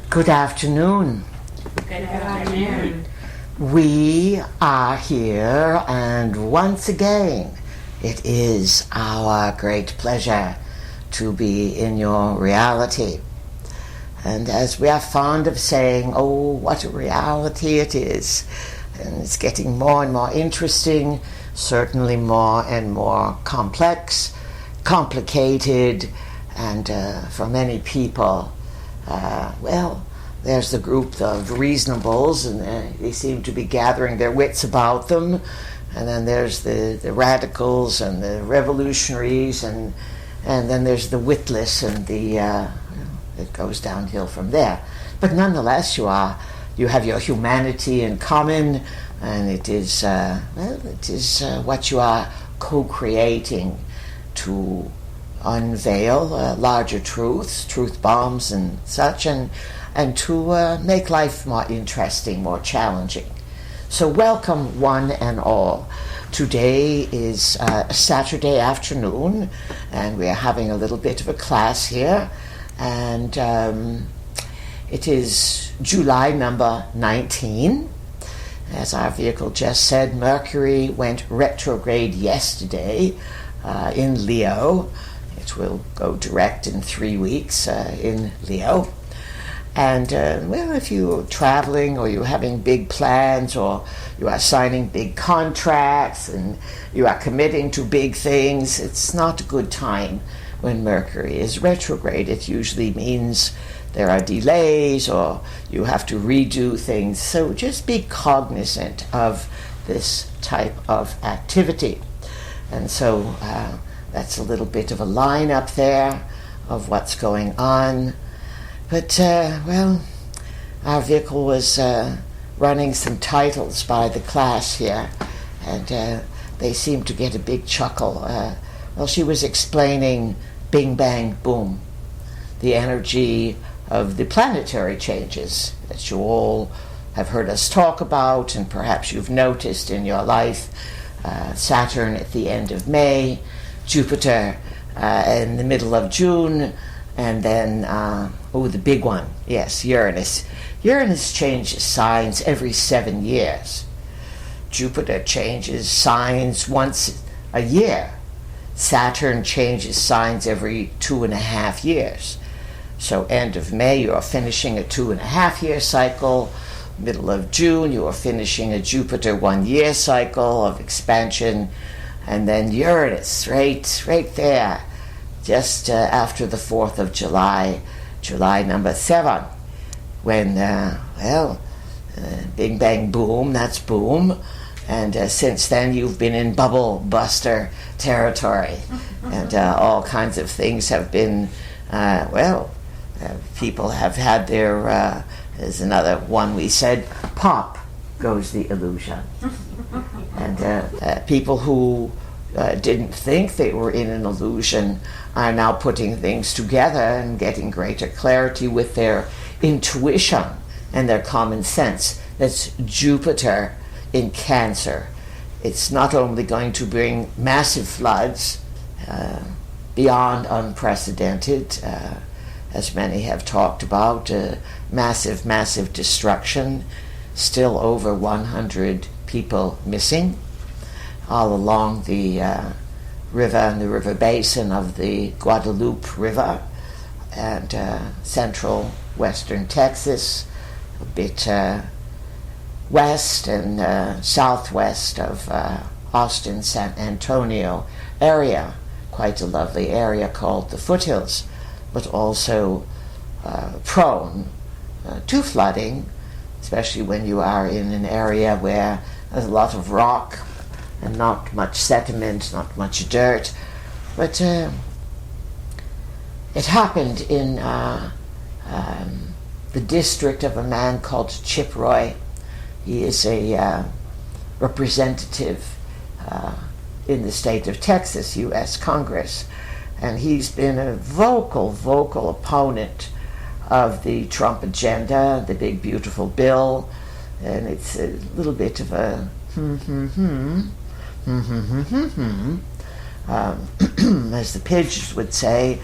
Good afternoon. Good afternoon. We are here, and once again, it is our great pleasure to be in your reality. And as we are fond of saying, oh, what a reality it is. And it's getting more and more interesting, certainly more and more complex, complicated, and for many people, there's the group of reasonables, and they seem to be gathering their wits about them. And then there's the radicals and the revolutionaries, and then there's the witless, and it goes downhill from there. But nonetheless, you have your humanity in common, and it is what you are co-creating to unveil larger truths, truth bombs and such, and to make life more interesting, more challenging. So welcome one and all. Today is a Saturday afternoon, and we are having a little bit of a class here, and it is July number 19. As our vehicle just said, Mercury went retrograde yesterday in Leo. It will go direct in 3 weeks in Leo. And, if you're traveling or you're having big plans or you are signing big contracts and you are committing to big things, it's not a good time when Mercury is retrograde. It usually means there are delays or you have to redo things. So just be cognizant of this type of activity. And so that's a little bit of a lineup there of what's going on. But, our vehicle was running some titles by the class here, and they seemed to get a big chuckle. She was explaining Bing Bang Boom, the energy of the planetary changes that you all have heard us talk about, and perhaps you've noticed in your life. Saturn at the end of May, Jupiter in the middle of June, and then, the big one, yes, Uranus. Uranus changes signs every 7 years. Jupiter changes signs once a year. Saturn changes signs every 2.5 years. So end of May, you are finishing a 2.5-year cycle. Middle of June, you are finishing a Jupiter 1-year cycle of expansion. And then Uranus, right there, just after the 4th of July, July number 7, when, Bing Bang Boom, that's boom. And since then, you've been in bubble buster territory. And all kinds of things have been, people have had their, there's another one we said, pop goes the illusion. And people who didn't think they were in an illusion are now putting things together and getting greater clarity with their intuition and their common sense. That's Jupiter in Cancer. It's not only going to bring massive floods, beyond unprecedented, as many have talked about, massive destruction, still over 100 people missing, all along the river and the river basin of the Guadalupe River and central western Texas, a bit west and southwest of Austin, San Antonio area, quite a lovely area called the Foothills, but also prone to flooding, especially when you are in an area where there's a lot of rock and not much sediment, not much dirt. But it happened in the district of a man called Chip Roy. He is a representative in the state of Texas, U.S. Congress, and he's been a vocal opponent of the Trump agenda, the big beautiful bill, and it's a little bit of a as the pigeons would say,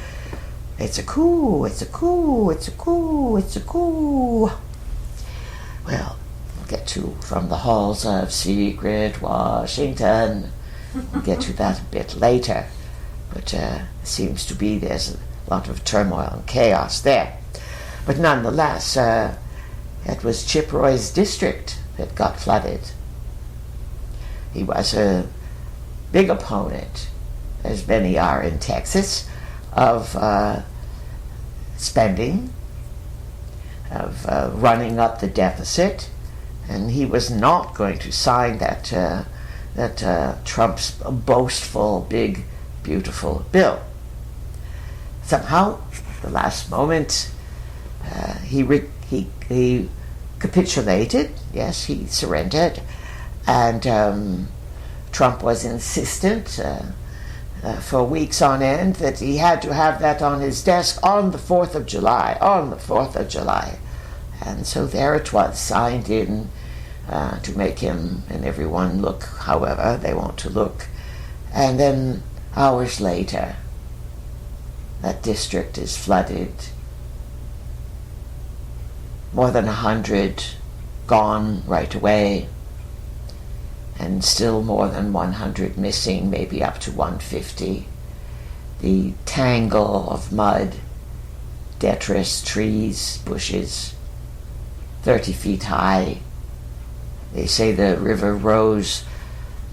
It's a coup, it's a coup, it's a coup, it's a coup. Well, we'll get to from the halls of secret Washington. We'll get to that a bit later. But it seems to be there's a lot of turmoil and chaos there. But nonetheless, it was Chip Roy's district that got flooded. He was a big opponent, as many are in Texas, of spending, of running up the deficit, and he was not going to sign that Trump's boastful, big, beautiful bill. Somehow, at the last moment, he capitulated. Yes, he surrendered, and Trump was insistent for weeks on end that he had to have that on his desk on the 4th of July, And so there it was, signed in to make him and everyone look however they want to look. And then hours later, that district is flooded. More than 100 gone right away, and still more than 100 missing, maybe up to 150. The tangle of mud, detritus, trees, bushes, 30 feet high. They say the river rose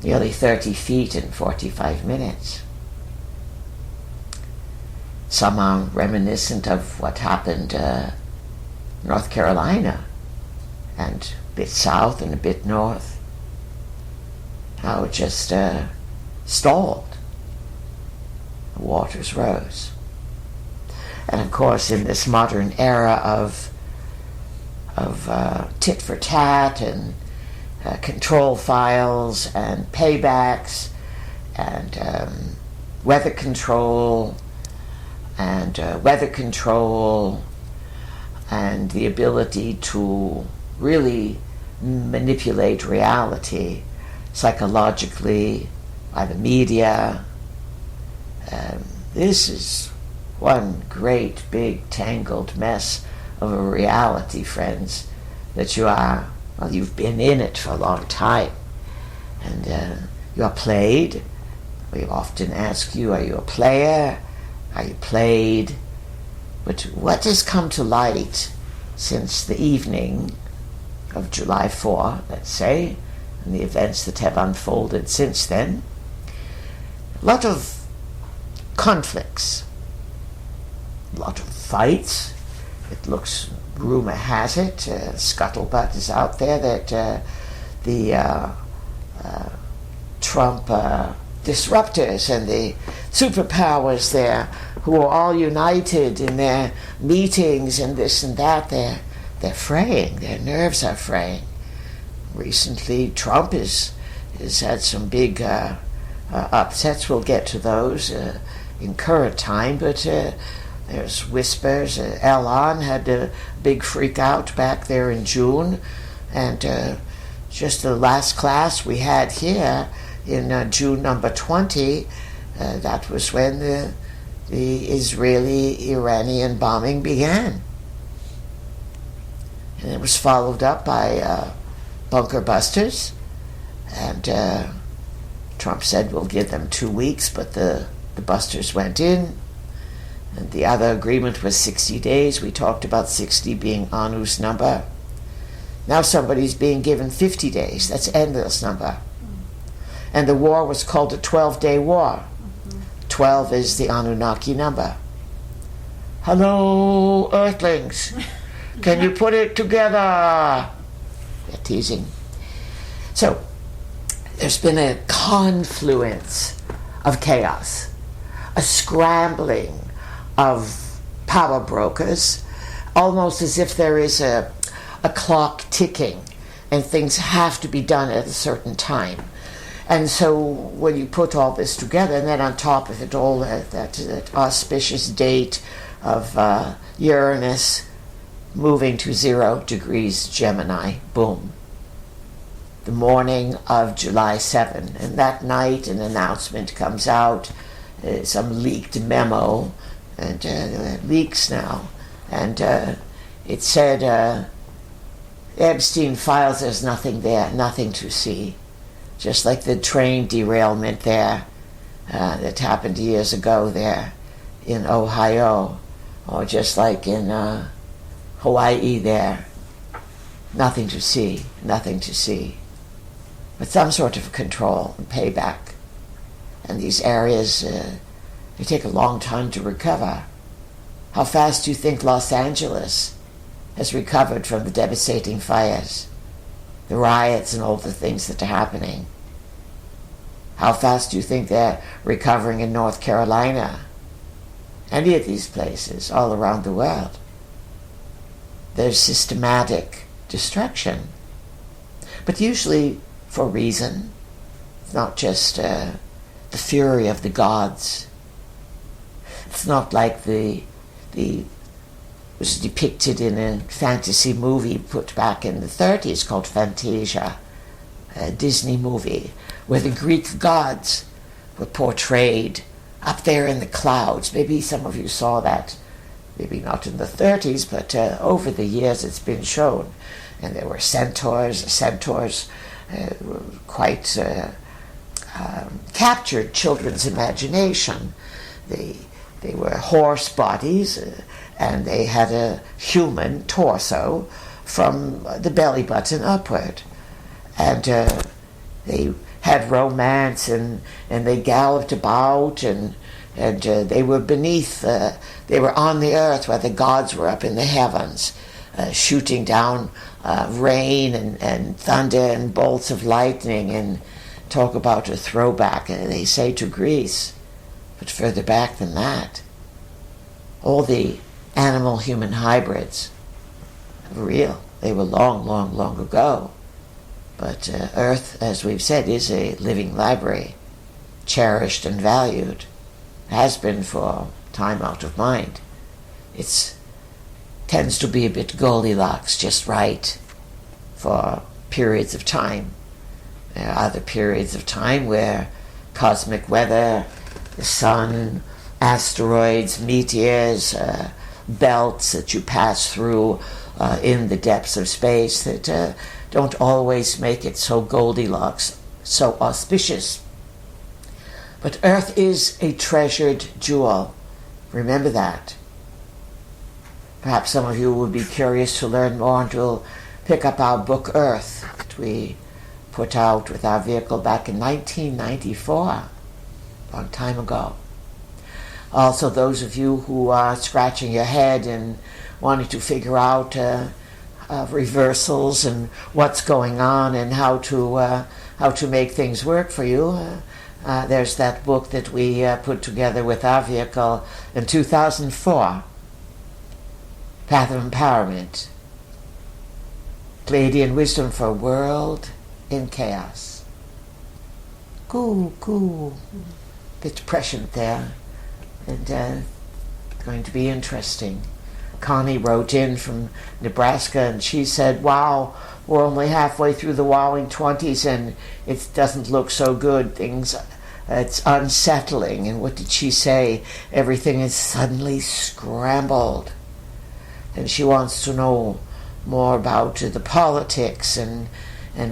nearly 30 feet in 45 minutes. Some are reminiscent of what happened North Carolina, and a bit south and a bit north. How it just stalled. The waters rose. And of course, in this modern era of tit for tat and control files and paybacks and weather control and the ability to really manipulate reality psychologically by the media. This is one great big tangled mess of a reality, friends, that you've been in it for a long time, and you are played. We often ask you, are you a player? Are you played? But what has come to light since the evening of July 4, let's say, and the events that have unfolded since then? A lot of conflicts, a lot of fights. It looks, rumor has it, scuttlebutt is out there that the Trump disruptors and the superpowers there, who are all united in their meetings and this and that, they're fraying. Their nerves are fraying. Recently, Trump has had some big upsets. We'll get to those in current time, but there's whispers. Elon had a big freak out back there in June, and just the last class we had here in June number 20, that was when the Israeli-Iranian bombing began. And it was followed up by bunker busters, and Trump said we'll give them 2 weeks, but the busters went in, and the other agreement was 60 days. We talked about 60 being Anu's number. Now somebody's being given 50 days. That's Enlil's number. And the war was called a 12-day war. 12 is the Anunnaki number. Hello, Earthlings. Can you put it together? They're teasing. So, there's been a confluence of chaos, a scrambling of power brokers, almost as if there is a clock ticking and things have to be done at a certain time. And so when you put all this together, and then on top of it all, that auspicious date of Uranus moving to 0 degrees Gemini, boom. The morning of July 7. And that night an announcement comes out, some leaked memo and leaks now. And it said Epstein files, there's nothing there, nothing to see. Just like the train derailment there that happened years ago there in Ohio, or just like in Hawaii there. Nothing to see, nothing to see. But some sort of control and payback. And these areas, they take a long time to recover. How fast do you think Los Angeles has recovered from the devastating fires, the riots and all the things that are happening? How fast do you think they're recovering in North Carolina? Any of these places all around the world. There's systematic destruction, but usually for reason. It's not just the fury of the gods. It's not like the was depicted in a fantasy movie put back in the 30s called Fantasia, a Disney movie, where the Greek gods were portrayed up there in the clouds. Maybe some of you saw that, maybe not in the 30s, but over the years it's been shown. And there were centaurs. Centaurs quite captured children's imagination. They were horse bodies, and they had a human torso from the belly button upward. And they had romance, and they galloped about, and they were beneath, they were on the earth where the gods were up in the heavens, shooting down rain and thunder and bolts of lightning. And talk about a throwback, they say, to Greece. But further back than that, all the animal-human hybrids were real. They were long, long, long ago. But Earth, as we've said, is a living library, cherished and valued, has been for time out of mind. It tends to be a bit Goldilocks, just right for periods of time. There are other periods of time where cosmic weather, the sun, asteroids, meteors, belts that you pass through in the depths of space that don't always make it so Goldilocks, so auspicious. But Earth is a treasured jewel. Remember that. Perhaps some of you would be curious to learn more, and will pick up our book Earth that we put out with our vehicle back in 1994, a long time ago. Also, those of you who are scratching your head and wanting to figure out reversals and what's going on and how to make things work for you, there's that book that we put together with our vehicle in 2004, Path of Empowerment, Pleiadian Wisdom for a World in Chaos. Cool. Bit prescient there, and going to be interesting. Connie wrote in from Nebraska, and she said, wow, we're only halfway through the wowing 20s and it doesn't look so good. It's unsettling. And what did she say? Everything is suddenly scrambled. And she wants to know more about the politics and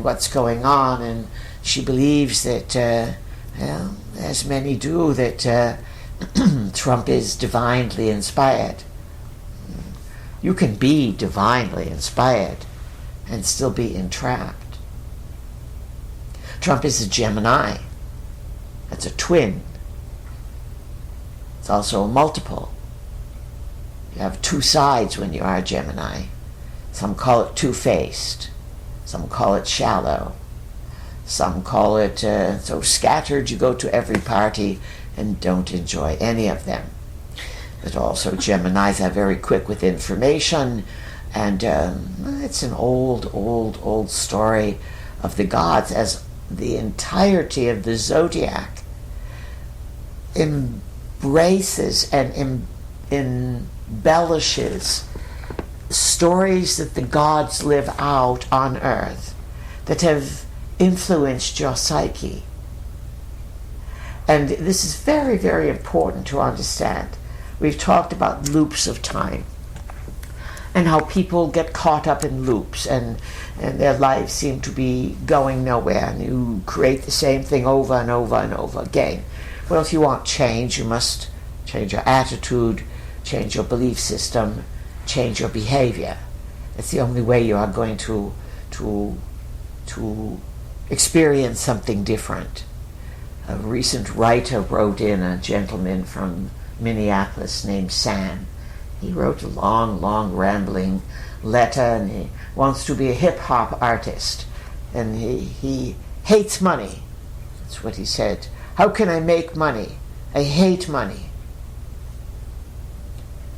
what's going on. And she believes that, as many do, that Trump is divinely inspired. You can be divinely inspired and still be entrapped. Trump is a Gemini. That's a twin. It's also a multiple. You have two sides when you are a Gemini. Some call it two-faced. Some call it shallow. Some call it so scattered you go to every party and don't enjoy any of them. But also Geminis are very quick with information, and it's an old story of the gods, as the entirety of the zodiac embraces and embellishes stories that the gods live out on earth that have influenced your psyche. And this is very, very important to understand. we've talked about loops of time and how people get caught up in loops and their lives seem to be going nowhere, and you create the same thing over and over and over again. Well, if you want change, you must change your attitude, change your belief system, change your behavior. It's the only way you are going to experience something different. A recent writer wrote in, a gentleman from Minneapolis named Sam. He wrote a long, rambling letter, and he wants to be a hip-hop artist. And he hates money. That's what he said. How can I make money? I hate money.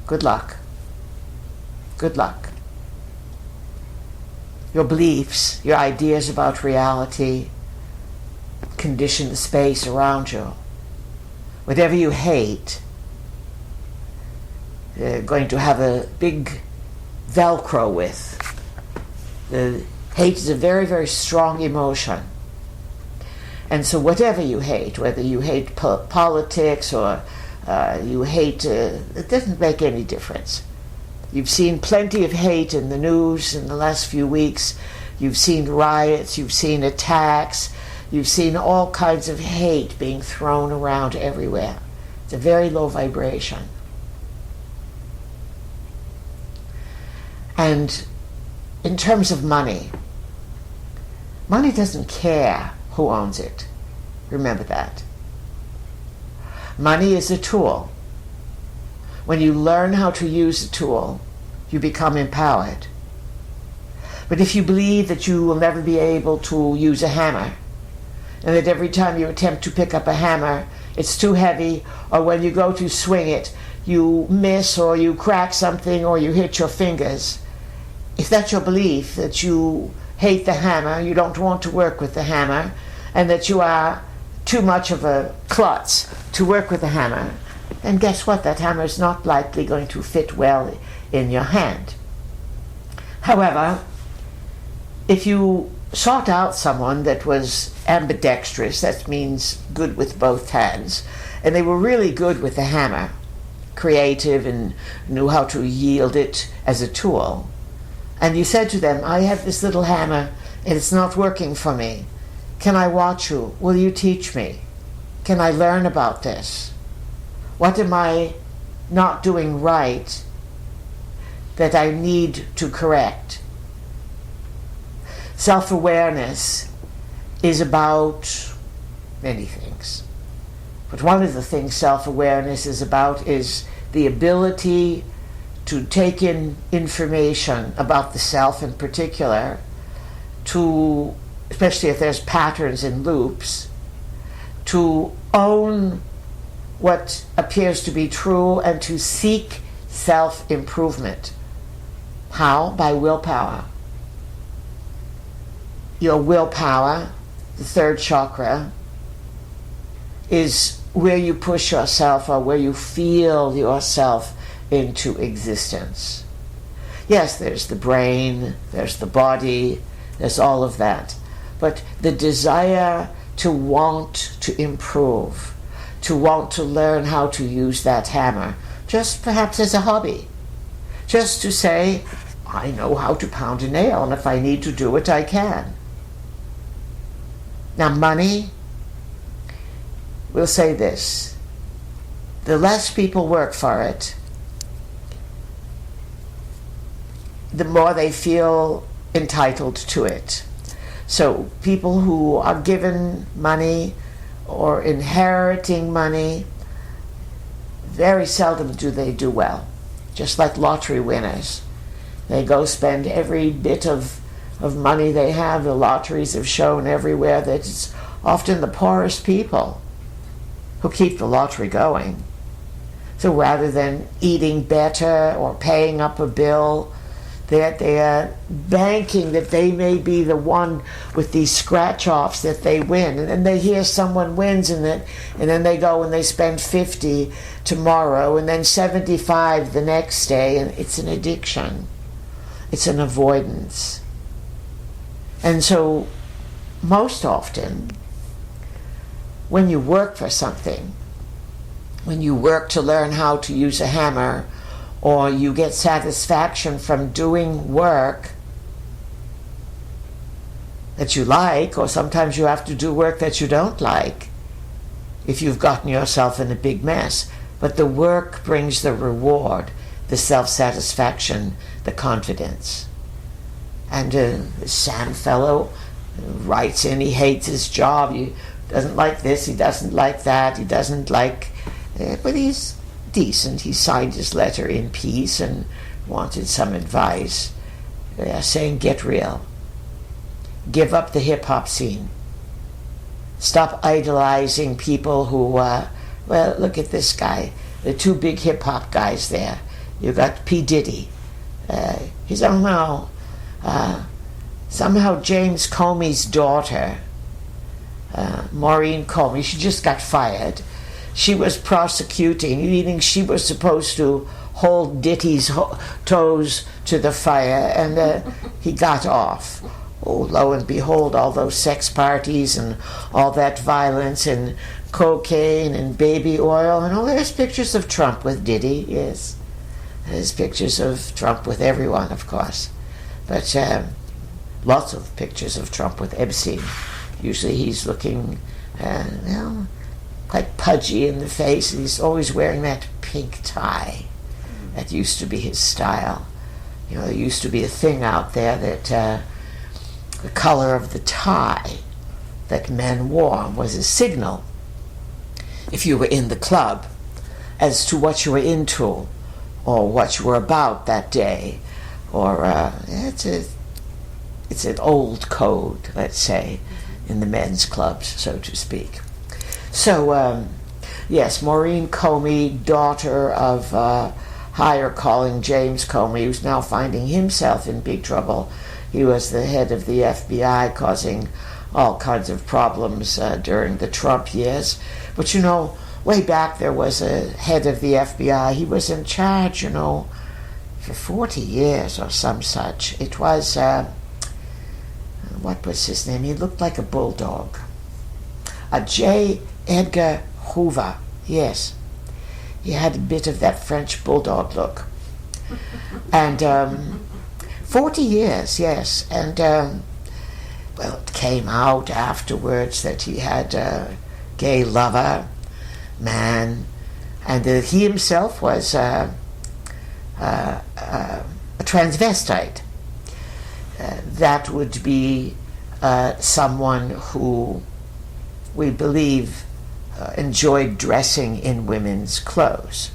Good luck. Good luck. Your beliefs, your ideas about reality condition the space around you. Whatever you hate, you're going to have a big Velcro with. The hate is a very, very strong emotion. And so whatever you hate, whether you hate politics or you hate, it doesn't make any difference. You've seen plenty of hate in the news in the last few weeks. You've seen riots, you've seen attacks, you've seen all kinds of hate being thrown around everywhere. It's a very low vibration. And in terms of money, money doesn't care who owns it. Remember that. Money is a tool. When you learn how to use a tool, you become empowered. But if you believe that you will never be able to use a hammer, and that every time you attempt to pick up a hammer, it's too heavy, or when you go to swing it, you miss, or you crack something, or you hit your fingers, if that's your belief, that you hate the hammer, you don't want to work with the hammer, and that you are too much of a klutz to work with the hammer, then guess what? That hammer is not likely going to fit well in your hand. However, if you sought out someone that was ambidextrous, that means good with both hands, and they were really good with the hammer, creative and knew how to yield it as a tool, and you said to them, I have this little hammer and it's not working for me. Can I watch you? Will you teach me? Can I learn about this? What am I not doing right that I need to correct? Self-awareness is about many things. But one of the things self-awareness is about is the ability to take in information about the self in particular, to, especially if there's patterns and loops, to own what appears to be true and to seek self-improvement. How? By willpower. Your willpower, the third chakra, is where you push yourself or where you feel yourself into existence. Yes, there's the brain, there's the body, there's all of that. But the desire to want to improve, to want to learn how to use that hammer, just perhaps as a hobby. Just to say, I know how to pound a nail, and if I need to do it, I can. Now, money, we'll say this. The less people work for it, the more they feel entitled to it. So people who are given money or inheriting money, very seldom do they do well. Just like lottery winners. They go spend every bit of money they have. The lotteries have shown everywhere that it's often the poorest people who keep the lottery going. So rather than eating better or paying up a bill, that they are banking that they may be the one with these scratch-offs that they win. And then they hear someone wins in it, and then they go and they spend 50 tomorrow and then 75 the next day, and it's an addiction. It's an avoidance. And so most often, when you work for something, when you work to learn how to use a hammer, or you get satisfaction from doing work that you like, or sometimes you have to do work that you don't like if you've gotten yourself in a big mess. But the work brings the reward, the self-satisfaction, the confidence. And Sam fellow writes in, he hates his job, he doesn't like this, he doesn't like that, he doesn't like, but he's decent. He signed his letter in peace and wanted some advice, saying, get real. Give up the hip-hop scene. Stop idolizing people who, well, look at this guy. The two big hip-hop guys there. You got P. Diddy. He's somehow James Comey's daughter, Maureen Comey, she just got fired. She was prosecuting, meaning she was supposed to hold Diddy's toes to the fire, and he got off. Oh, lo and behold, all those sex parties and all that violence and cocaine and baby oil, and there's pictures of Trump with Diddy, yes. There's pictures of Trump with everyone, of course. But lots of pictures of Trump with Epstein. Usually he's looking, quite pudgy in the face, and he's always wearing that pink tie. That used to be his style. There used to be a thing out there that the color of the tie that men wore was a signal, if you were in the club, as to what you were into or what you were about that day. Or it's an old code, let's say, in the men's clubs, so to speak. So, yes, Maureen Comey, daughter of higher calling James Comey, who's now finding himself in big trouble. He was the head of the FBI, causing all kinds of problems during the Trump years. But way back there was a head of the FBI. He was in charge, for 40 years or some such. It was, what was his name? He looked like a bulldog. J. Edgar Hoover, yes. He had a bit of that French bulldog look. And 40 years, yes. And, it came out afterwards that he had a gay lover, man, and that he himself was a transvestite. That would be someone who we believe enjoyed dressing in women's clothes.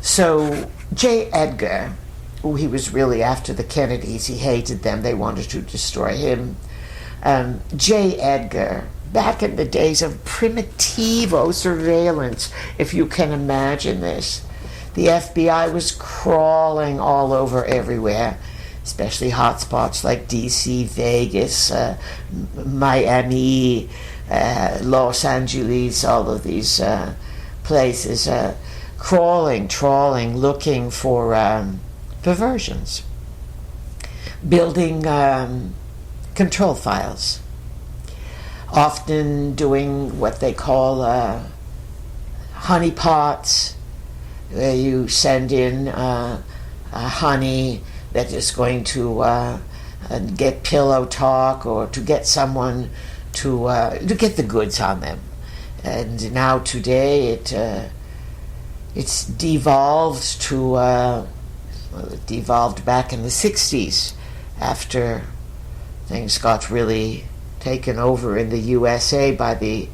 So J. Edgar, who he was really after the Kennedys, he hated them, they wanted to destroy him. J. Edgar, back in the days of primitivo surveillance, if you can imagine this, the FBI was crawling all over everywhere, especially hotspots like DC, Vegas, Miami, Los Angeles, all of these places, trawling, looking for perversions, building control files, often doing what they call honeypots, where you send in honey that is going to get pillow talk, or to get someone to get the goods on them. And now today it's devolved to it devolved back in the 60s after things got really taken over in the USA by the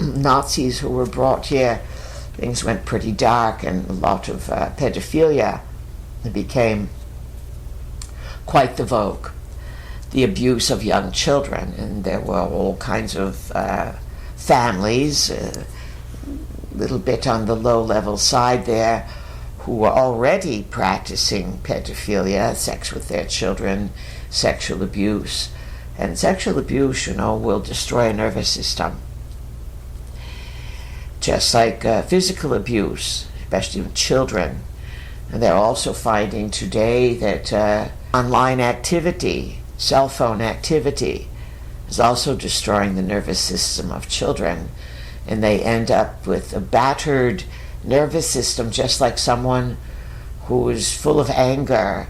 Nazis who were brought here. Things went pretty dark, and a lot of pedophilia became quite the vogue. The abuse of young children, and there were all kinds of families, a little bit on the low-level side there, who were already practicing pedophilia, sex with their children, sexual abuse. And sexual abuse, will destroy a nervous system. Just like physical abuse, especially with children. And they're also finding today that online activity, cell phone activity, is also destroying the nervous system of children. and they end up with a battered nervous system, just like someone who is full of anger,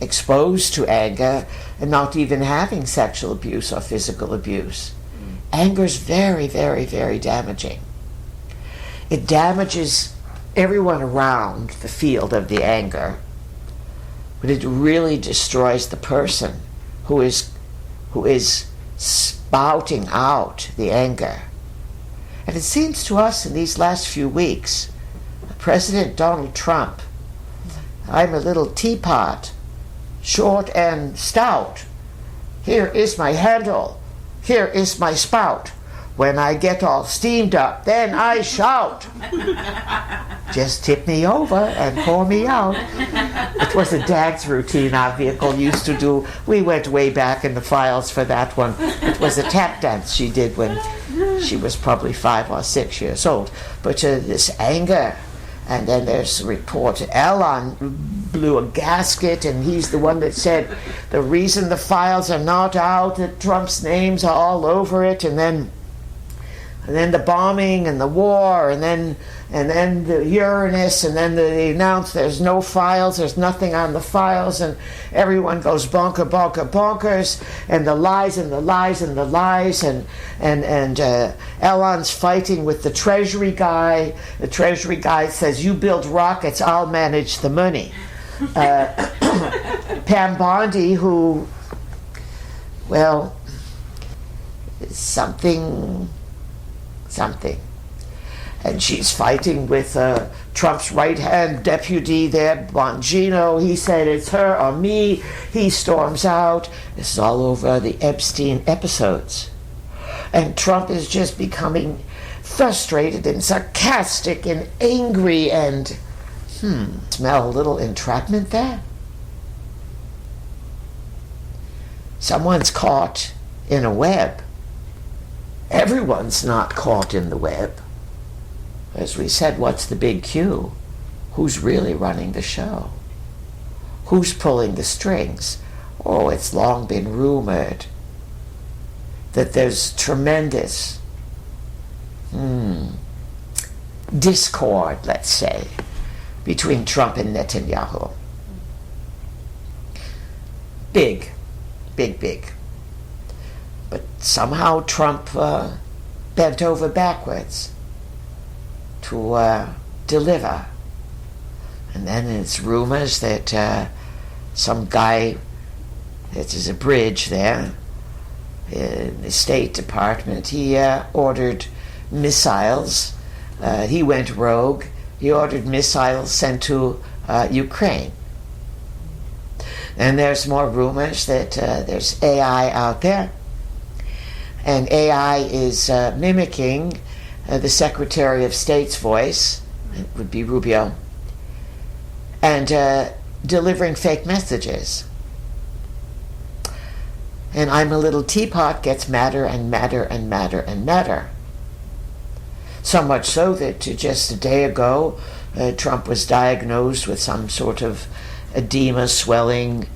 exposed to anger, and not even having sexual abuse or physical abuse. Anger is very, very, very damaging. It damages everyone around the field of the anger, but it really destroys the person who is spouting out the anger. And it seems to us in these last few weeks, President Donald Trump, I'm a little teapot, short and stout. Here is my handle. Here is my spout. When I get all steamed up, then I shout. Just tip me over and pour me out. It was a dance routine our vehicle used to do. We went way back in the files for that one. It was a tap dance she did when she was probably 5 or 6 years old. But this anger, and then there's a report. Elon blew a gasket, and he's the one that said the reason the files are not out, that Trump's names are all over it, and then the bombing and the war, and then the Uranus, and then they announce there's no files, there's nothing on the files, and everyone goes bonkers, and the lies and the lies and the lies, and Elon's fighting with the Treasury guy. The Treasury guy says, "You build rockets, I'll manage the money." Pam Bondi, who, well, is something, and she's fighting with Trump's right-hand deputy there, Bongino. He said it's her or me. He storms out. This is all over the Epstein episodes. And Trump is just becoming frustrated and sarcastic and angry and, smell a little entrapment there? Someone's caught in a web. Everyone's not caught in the web. As we said, what's the big Q? Who's really running the show? Who's pulling the strings? Oh, it's long been rumored that there's tremendous discord, let's say, between Trump and Netanyahu. Big. But somehow Trump bent over backwards to deliver. And then it's rumors that some guy, there's a bridge there in the State Department, he ordered missiles. He went rogue. He ordered missiles sent to Ukraine. And there's more rumors that there's AI out there. And AI is mimicking the Secretary of State's voice, it would be Rubio, and delivering fake messages. And I'm a little teapot gets madder and madder and madder and madder. So much so that just a day ago, Trump was diagnosed with some sort of edema, swelling,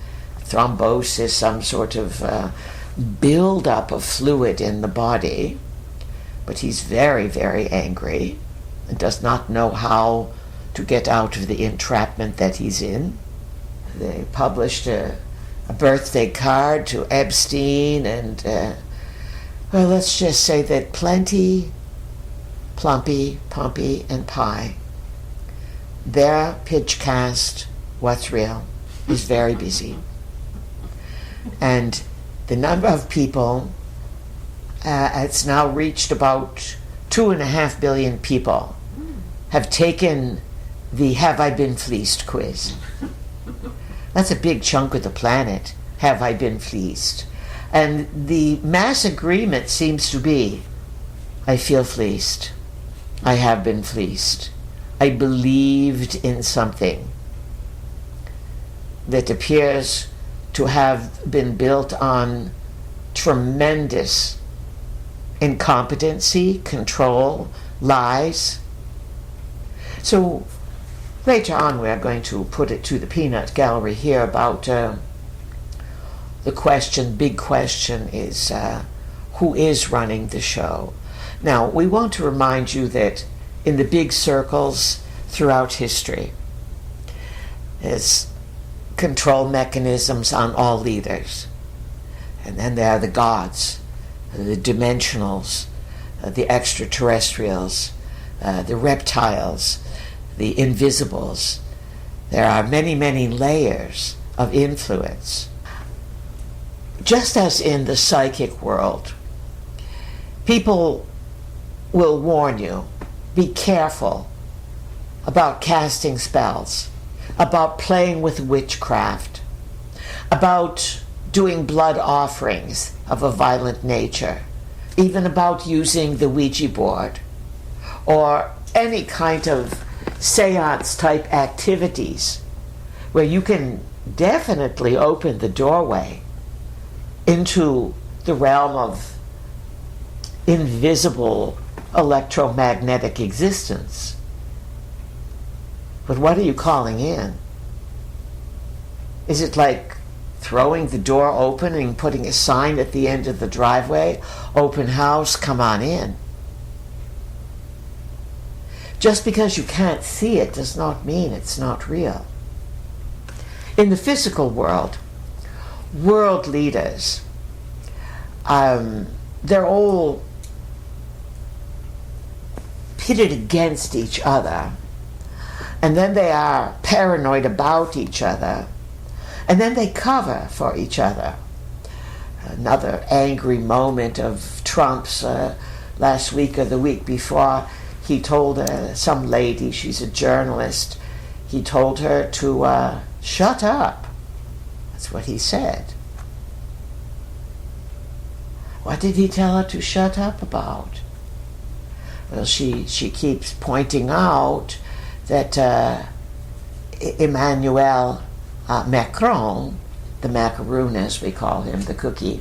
thrombosis, some sort of build-up of fluid in the body. But he's very, very angry and does not know how to get out of the entrapment that he's in. They published a birthday card to Epstein, and well, let's just say that Plenty, Plumpy, Pumpy, and Pie, their pitchcast, What's Real, is very busy. And the number of people, it's now reached about 2.5 billion people have taken the Have I Been Fleeced quiz. That's a big chunk of the planet, have I been fleeced? And the mass agreement seems to be, I feel fleeced. I have been fleeced. I believed in something that appears to have been built on tremendous incompetency, control, lies. So later on we're going to put it to the peanut gallery here about the question, big question is, who is running the show? Now, we want to remind you that in the big circles throughout history, there's control mechanisms on all leaders. And then there are the gods, the dimensionals, the extraterrestrials, the reptiles, the invisibles. There are many, many layers of influence. Just as in the psychic world, people will warn you, be careful about casting spells, about playing with witchcraft, about doing blood offerings of a violent nature, even about using the Ouija board, or any kind of seance type activities where you can definitely open the doorway into the realm of invisible electromagnetic existence. But what are you calling in? Is it like throwing the door open and putting a sign at the end of the driveway, open house, come on in? Just because you can't see it does not mean it's not real. In the physical world, world leaders, they're all pitted against each other, and then they are paranoid about each other, and then they cover for each other. Another angry moment of Trump's last week or the week before, he told some lady, she's a journalist, he told her to shut up. That's what he said. What did he tell her to shut up about? Well, she keeps pointing out that Emmanuel Macron, the macaroon as we call him, the cookie,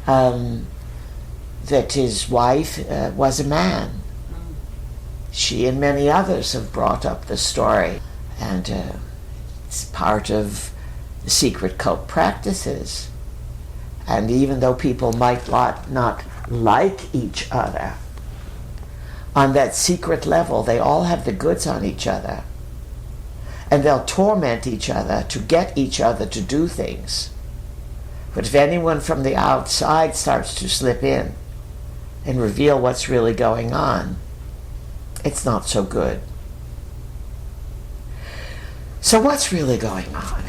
that his wife was a man. She and many others have brought up the story, and it's part of the secret cult practices. And even though people might not like each other, on that secret level, they all have the goods on each other. And they'll torment each other to get each other to do things. But if anyone from the outside starts to slip in and reveal what's really going on, it's not so good. So what's really going on?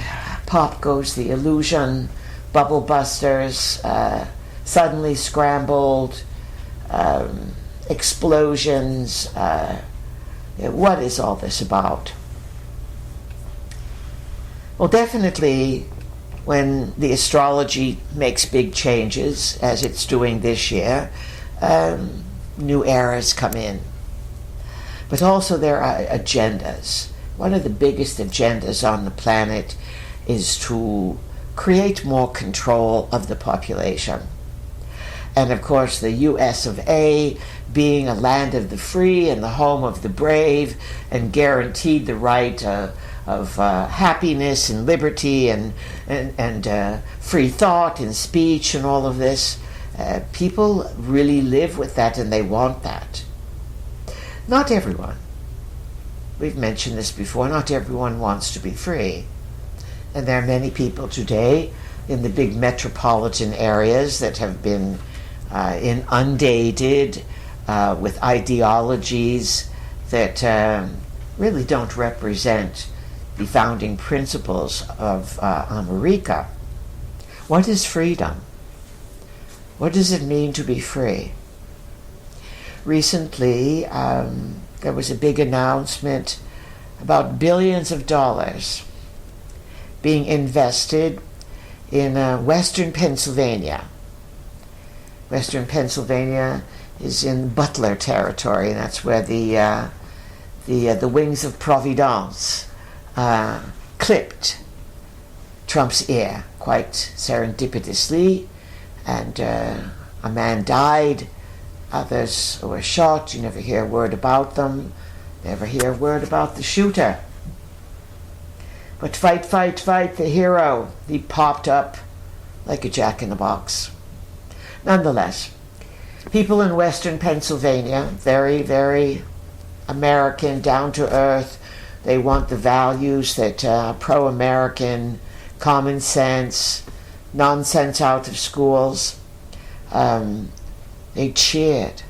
Pop goes the illusion, bubble busters, suddenly scrambled, explosions. What is all this about? Well, definitely when the astrology makes big changes, as it's doing this year, new eras come in. But also there are agendas. One of the biggest agendas on the planet is to create more control of the population. And of course the US of A, being a land of the free and the home of the brave, and guaranteed the right of happiness and liberty and free thought and speech and all of this, people really live with that and they want that. Not everyone. We've mentioned this before. Not everyone wants to be free. And there are many people today in the big metropolitan areas that have been inundated with ideologies that really don't represent the founding principles of America. What is freedom? What does it mean to be free? Recently, there was a big announcement about billions of dollars being invested in western Pennsylvania. Western Pennsylvania is in Butler territory, and that's where the wings of Providence clipped Trump's ear quite serendipitously, and a man died. Others were shot. You never hear a word about them. Never hear a word about the shooter. But fight, fight, fight, the hero. He popped up like a jack-in-the-box. Nonetheless, People in Western Pennsylvania, very, very American, down to earth. They want the values that pro-American, common sense, nonsense out of schools. They cheered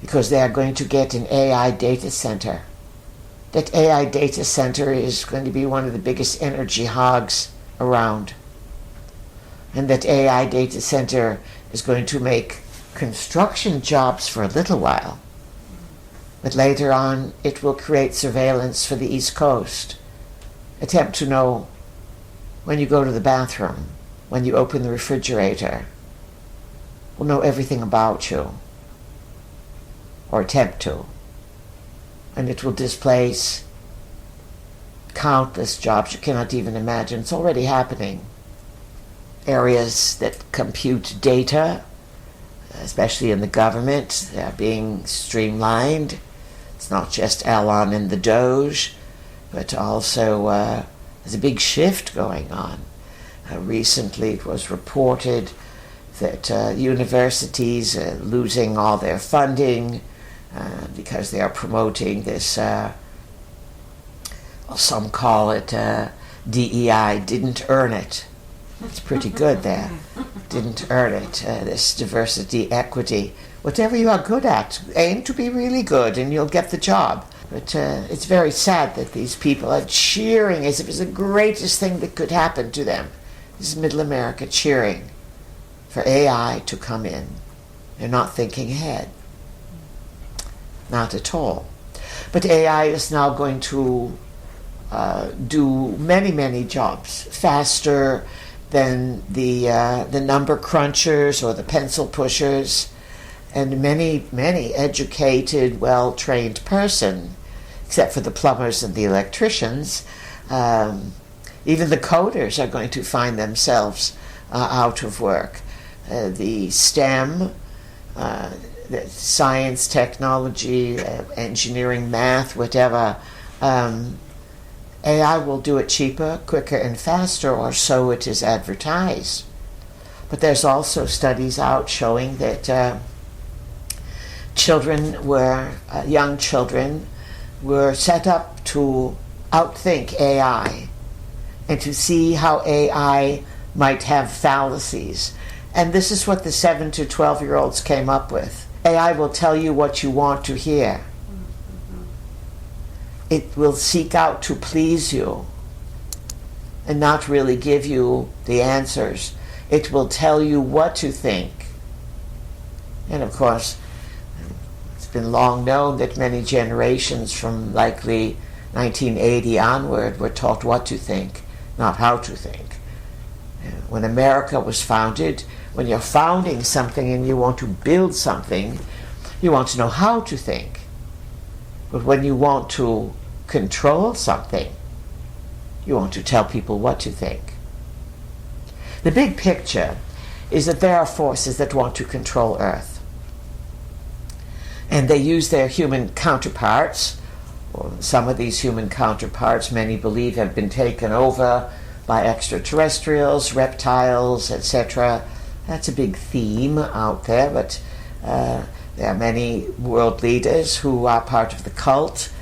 because they are going to get an AI data center. That AI data center is going to be one of the biggest energy hogs around. And that AI data center is going to make construction jobs for a little while. But later on, it will create surveillance for the East Coast. Attempt to know when you go to the bathroom, when you open the refrigerator. Will know everything about you. Or attempt to. And it will displace countless jobs you cannot even imagine. It's already happening. Areas that compute data, especially in the government, they are being streamlined. It's not just Elon and the Doge, but also there's a big shift going on. Recently it was reported that universities are losing all their funding because they are promoting this, well, some call it DEI, didn't earn it. It's pretty good there. Didn't earn it. This diversity, equity. Whatever you are good at, aim to be really good and you'll get the job. But it's very sad that these people are cheering as if it's the greatest thing that could happen to them. This is Middle America cheering for AI to come in. They're not thinking ahead. Not at all. But AI is now going to do many, many jobs faster than the number crunchers or the pencil pushers, and many, many educated, well-trained person, except for the plumbers and the electricians, even the coders are going to find themselves out of work. The STEM, the science, technology, engineering, math, whatever, AI will do it cheaper, quicker, and faster, or so it is advertised. But there's also studies out showing that young children were set up to outthink AI and to see how AI might have fallacies. And this is what the 7 to 12-year-olds came up with. AI will tell you what you want to hear. It will seek out to please you and not really give you the answers. It will tell you what to think. And of course, it's been long known that many generations from likely 1980 onward were taught what to think, not how to think. When America was founded, when you're founding something and you want to build something, you want to know how to think. But when you want to control something, you want to tell people what to think. The big picture is that there are forces that want to control Earth. And they use their human counterparts, or some of these human counterparts, many believe, have been taken over by extraterrestrials, reptiles, etc. That's a big theme out there, but there are many world leaders who are part of the cult,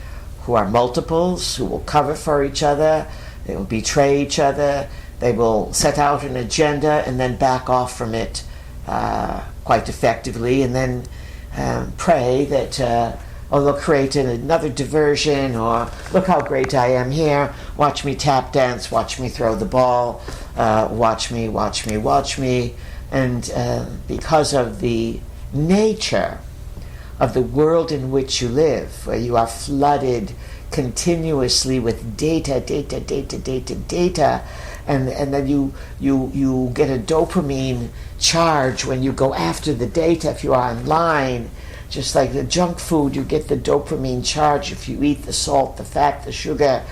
who are multiples, who will cover for each other, they will betray each other, they will set out an agenda and then back off from it quite effectively, and then pray that they'll create another diversion, or look how great I am here, watch me tap dance, watch me throw the ball, watch me, watch me, watch me. And because of the nature of the world in which you live, where you are flooded continuously with data, and then you get a dopamine charge when you go after the data if you are online. Just like the junk food, you get the dopamine charge if you eat the salt, the fat, the sugar,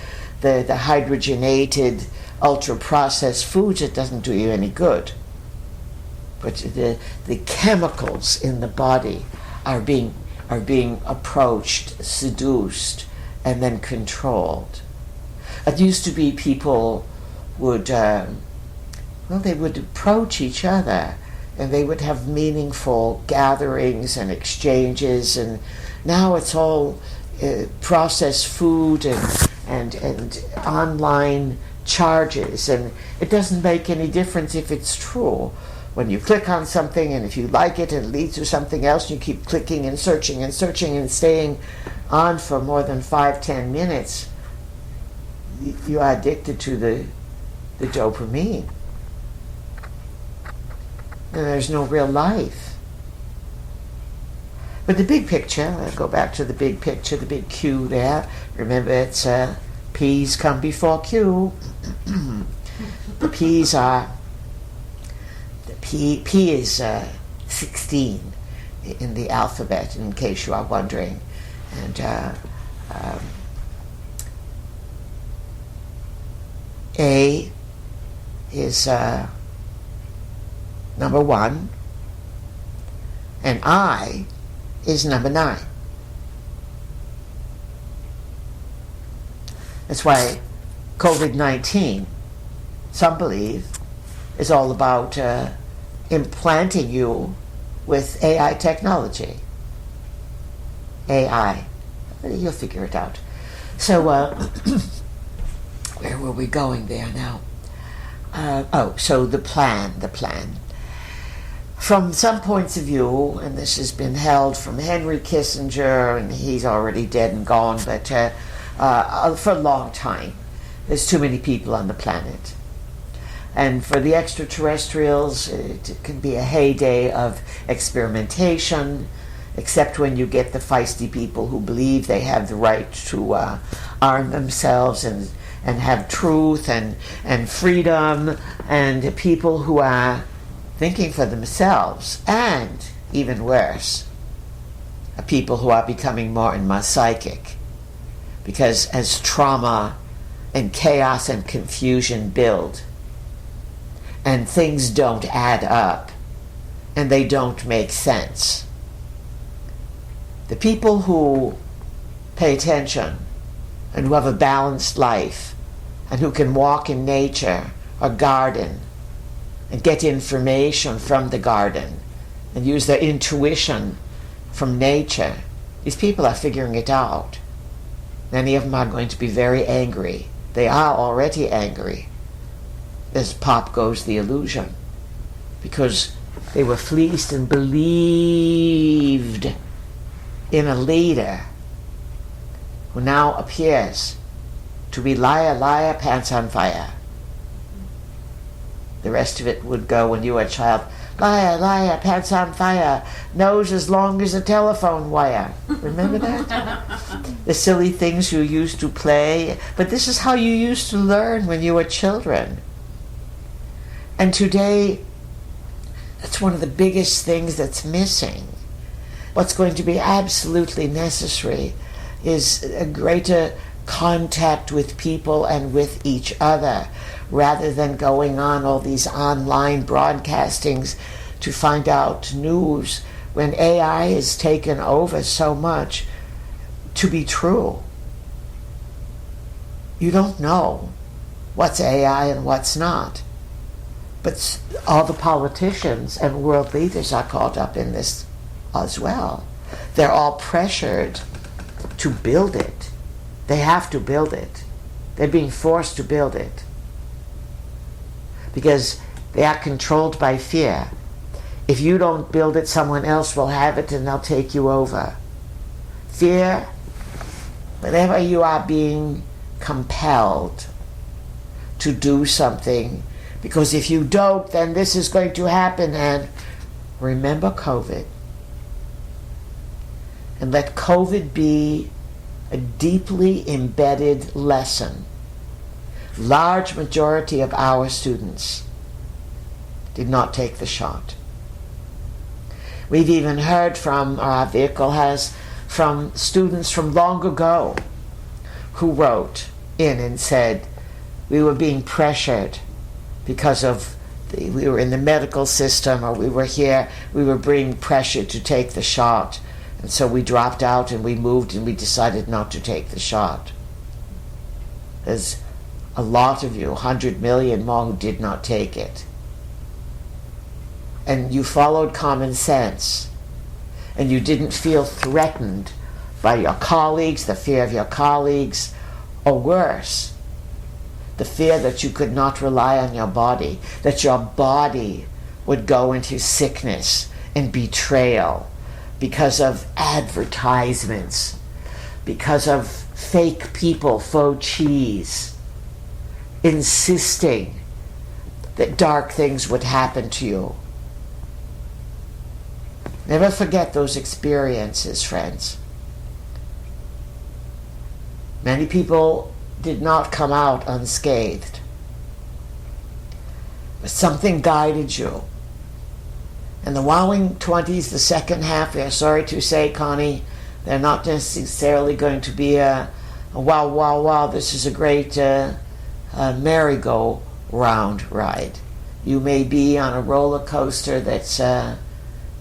the hydrogenated, ultra-processed foods. It doesn't do you any good. But the chemicals in the body are being approached, seduced, and then controlled. It used to be people would they would approach each other and they would have meaningful gatherings and exchanges, and now it's all processed food and online charges, and it doesn't make any difference if it's true. When you click on something, and if you like it and it leads to something else, you keep clicking and searching and searching and staying on for more than 5-10 minutes, you are addicted to the dopamine. And there's no real life. But the big picture, I'll go back to the big picture, the big Q there. Remember, it's P's come before Q. The P's are, P is 16 in the alphabet, in case you are wondering. And A is number 1, and I is number 9. That's why COVID-19, some believe, is all about implanting you with AI technology. AI. You'll figure it out. So, where were we going there now? So the plan. From some points of view, and this has been held from Henry Kissinger, and he's already dead and gone, but for a long time, there's too many people on the planet. And for the extraterrestrials, it can be a heyday of experimentation, except when you get the feisty people who believe they have the right to arm themselves and have truth and freedom, and people who are thinking for themselves, and even worse, people who are becoming more and more psychic. Because as trauma and chaos and confusion build, and things don't add up, and they don't make sense, the people who pay attention and who have a balanced life and who can walk in nature or garden and get information from the garden and use their intuition from nature, these people are figuring it out. Many of them are going to be very angry. They are already angry. As pop goes the illusion, because they were fleeced and believed in a leader who now appears to be liar, liar, pants on fire. The rest of it would go when you were a child. Liar, liar, pants on fire, nose as long as a telephone wire. Remember that? The silly things you used to play. But this is how you used to learn when you were children. And today, that's one of the biggest things that's missing. What's going to be absolutely necessary is a greater contact with people and with each other, rather than going on all these online broadcastings to find out news when AI has taken over so much to be true. You don't know what's AI and what's not. But all the politicians and world leaders are caught up in this as well. They're all pressured to build it. They have to build it. They're being forced to build it. Because they are controlled by fear. If you don't build it, someone else will have it and they'll take you over. Fear, whenever you are being compelled to do something, because if you don't, then this is going to happen. And remember COVID. And let COVID be a deeply embedded lesson. Large majority of our students did not take the shot. We've even heard from, or our vehicle has, from students from long ago who wrote in and said, we were being pressured because of we were in the medical system, or we were here, we were being pressured to take the shot. And so we dropped out and we moved and we decided not to take the shot. There's a lot of you, 100 million more, who did not take it. and you followed common sense, and you didn't feel threatened by your colleagues, the fear of your colleagues, or worse, the fear that you could not rely on your body, that your body would go into sickness and betrayal because of advertisements, because of fake people, faux cheese, insisting that dark things would happen to you. Never forget those experiences, friends. Many people did not come out unscathed, but something guided you. And the wowing 20s, the second half, we are sorry to say, Connie, they're not necessarily going to be a wow, wow, wow, this is a great merry-go-round ride. You may be on a roller coaster that's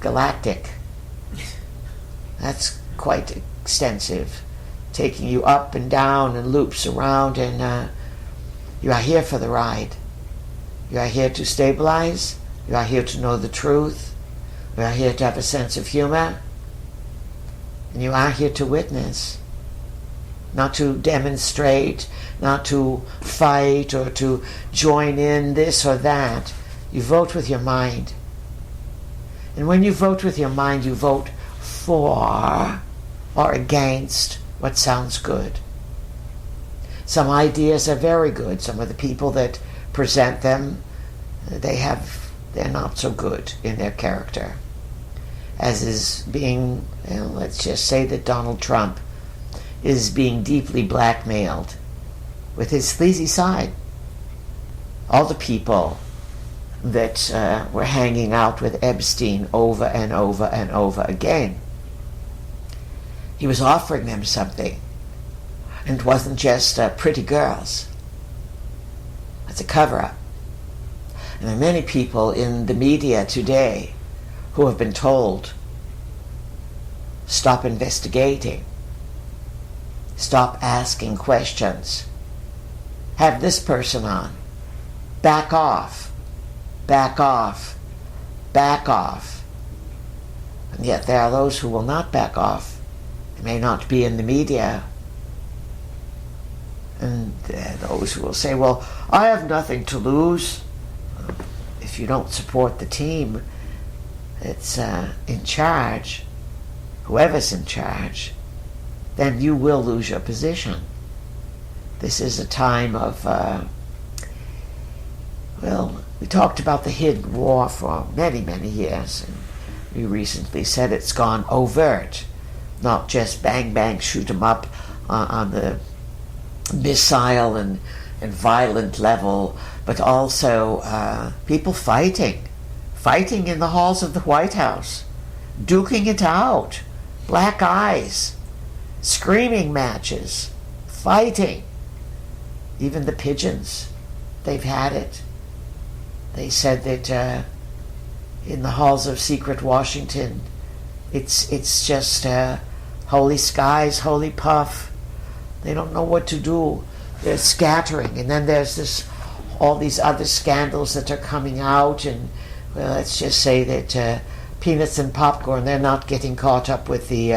galactic. That's quite extensive, taking you up and down and loops around, and you are here for the ride. You are here to stabilize. You are here to know the truth. You are here to have a sense of humor. And you are here to witness, not to demonstrate, not to fight or to join in this or that. You vote with your mind. And when you vote with your mind, you vote for or against what sounds good. Some ideas are very good. Some of the people that present them, they're not so good in their character. As is being, let's just say that Donald Trump is being deeply blackmailed with his sleazy side. All the people that were hanging out with Epstein over and over and over again. He was offering them something, and it wasn't just pretty girls. It's a cover-up. And there are many people in the media today who have been told, stop investigating, stop asking questions, have this person on, back off, back off, back off. And yet there are those who will not back off. They may not be in the media. And there are those who will say, well, I have nothing to lose. If you don't support the team that's in charge, whoever's in charge, then you will lose your position. This is a time of, we talked about the hidden war for many, many years, and we recently said it's gone overt, not just bang, bang, shoot 'em up on the missile and violent level, but also people fighting in the halls of the White House, duking it out, black eyes, screaming matches, fighting. Even the pigeons, they've had it. They said that in the halls of secret Washington, it's just holy skies, holy puff. They don't know what to do. They're scattering, and then there's all these other scandals that are coming out, and let's just say that Peanuts and Popcorn, they're not getting caught up with the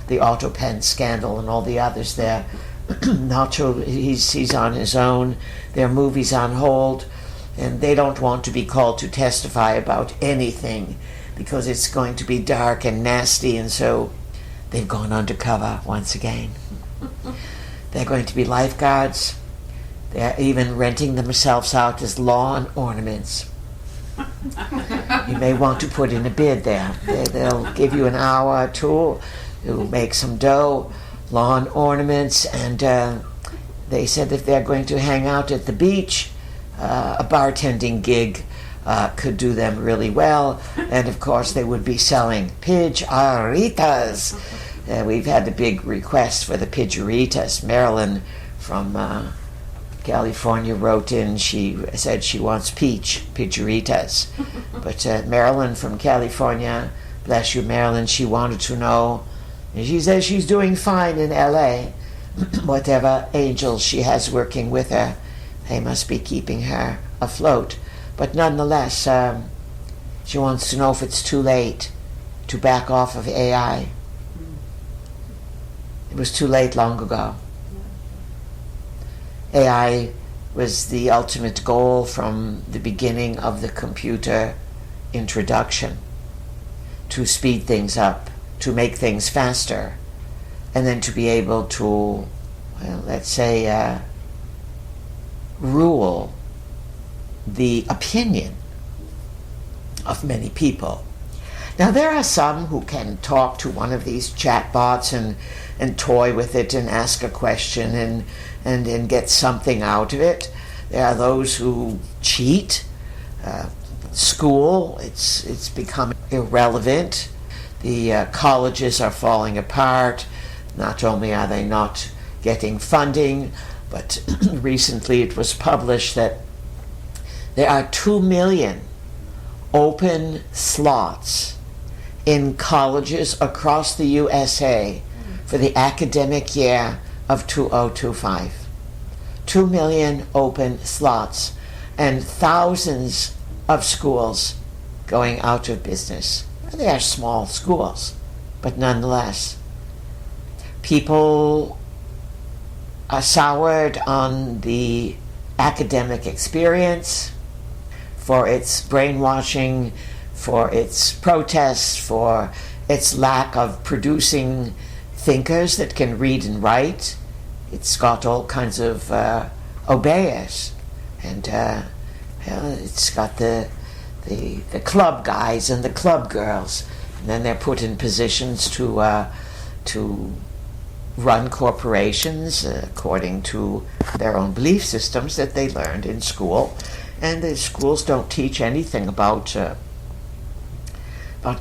AutoPen scandal and all the others there. Nacho, he's on his own. Their movie's on hold, and they don't want to be called to testify about anything because it's going to be dark and nasty, and so they've gone undercover once again. They're going to be lifeguards. They're even renting themselves out as lawn ornaments. You may want to put in a bid there. They'll give you an hour or two to make some dough, lawn ornaments, and they said if they're going to hang out at the beach, a bartending gig could do them really well, and of course they would be selling pijaritas. We've had a big request for the pijaritas. Marilyn from California wrote in. She said she wants pijaritas. But Marilyn from California, bless you, Marilyn, she wanted to know. And she says she's doing fine in L.A. Whatever angels she has working with her, they must be keeping her afloat. But nonetheless, She wants to know if it's too late to back off of AI. It was too late long ago. AI was the ultimate goal from the beginning of the computer introduction, to speed things up, to make things faster, and then to be able to, well, let's say, rule the opinion of many people. Now, there are some who can talk to one of these chatbots and toy with it and ask a question and get something out of it. There are those who cheat. School, it's become irrelevant. The colleges are falling apart. Not only are they not getting funding, but recently it was published that there are 2 million open slots in colleges across the USA for the academic year of 2025. 2 million open slots and thousands of schools going out of business. They are small schools, but nonetheless. People are soured on the academic experience for its brainwashing, for its protests, for its lack of producing thinkers that can read and write. It's got all kinds of obeyers, and it's got the club guys and the club girls, and then they're put in positions to run corporations according to their own belief systems that they learned in school. And the schools don't teach anything about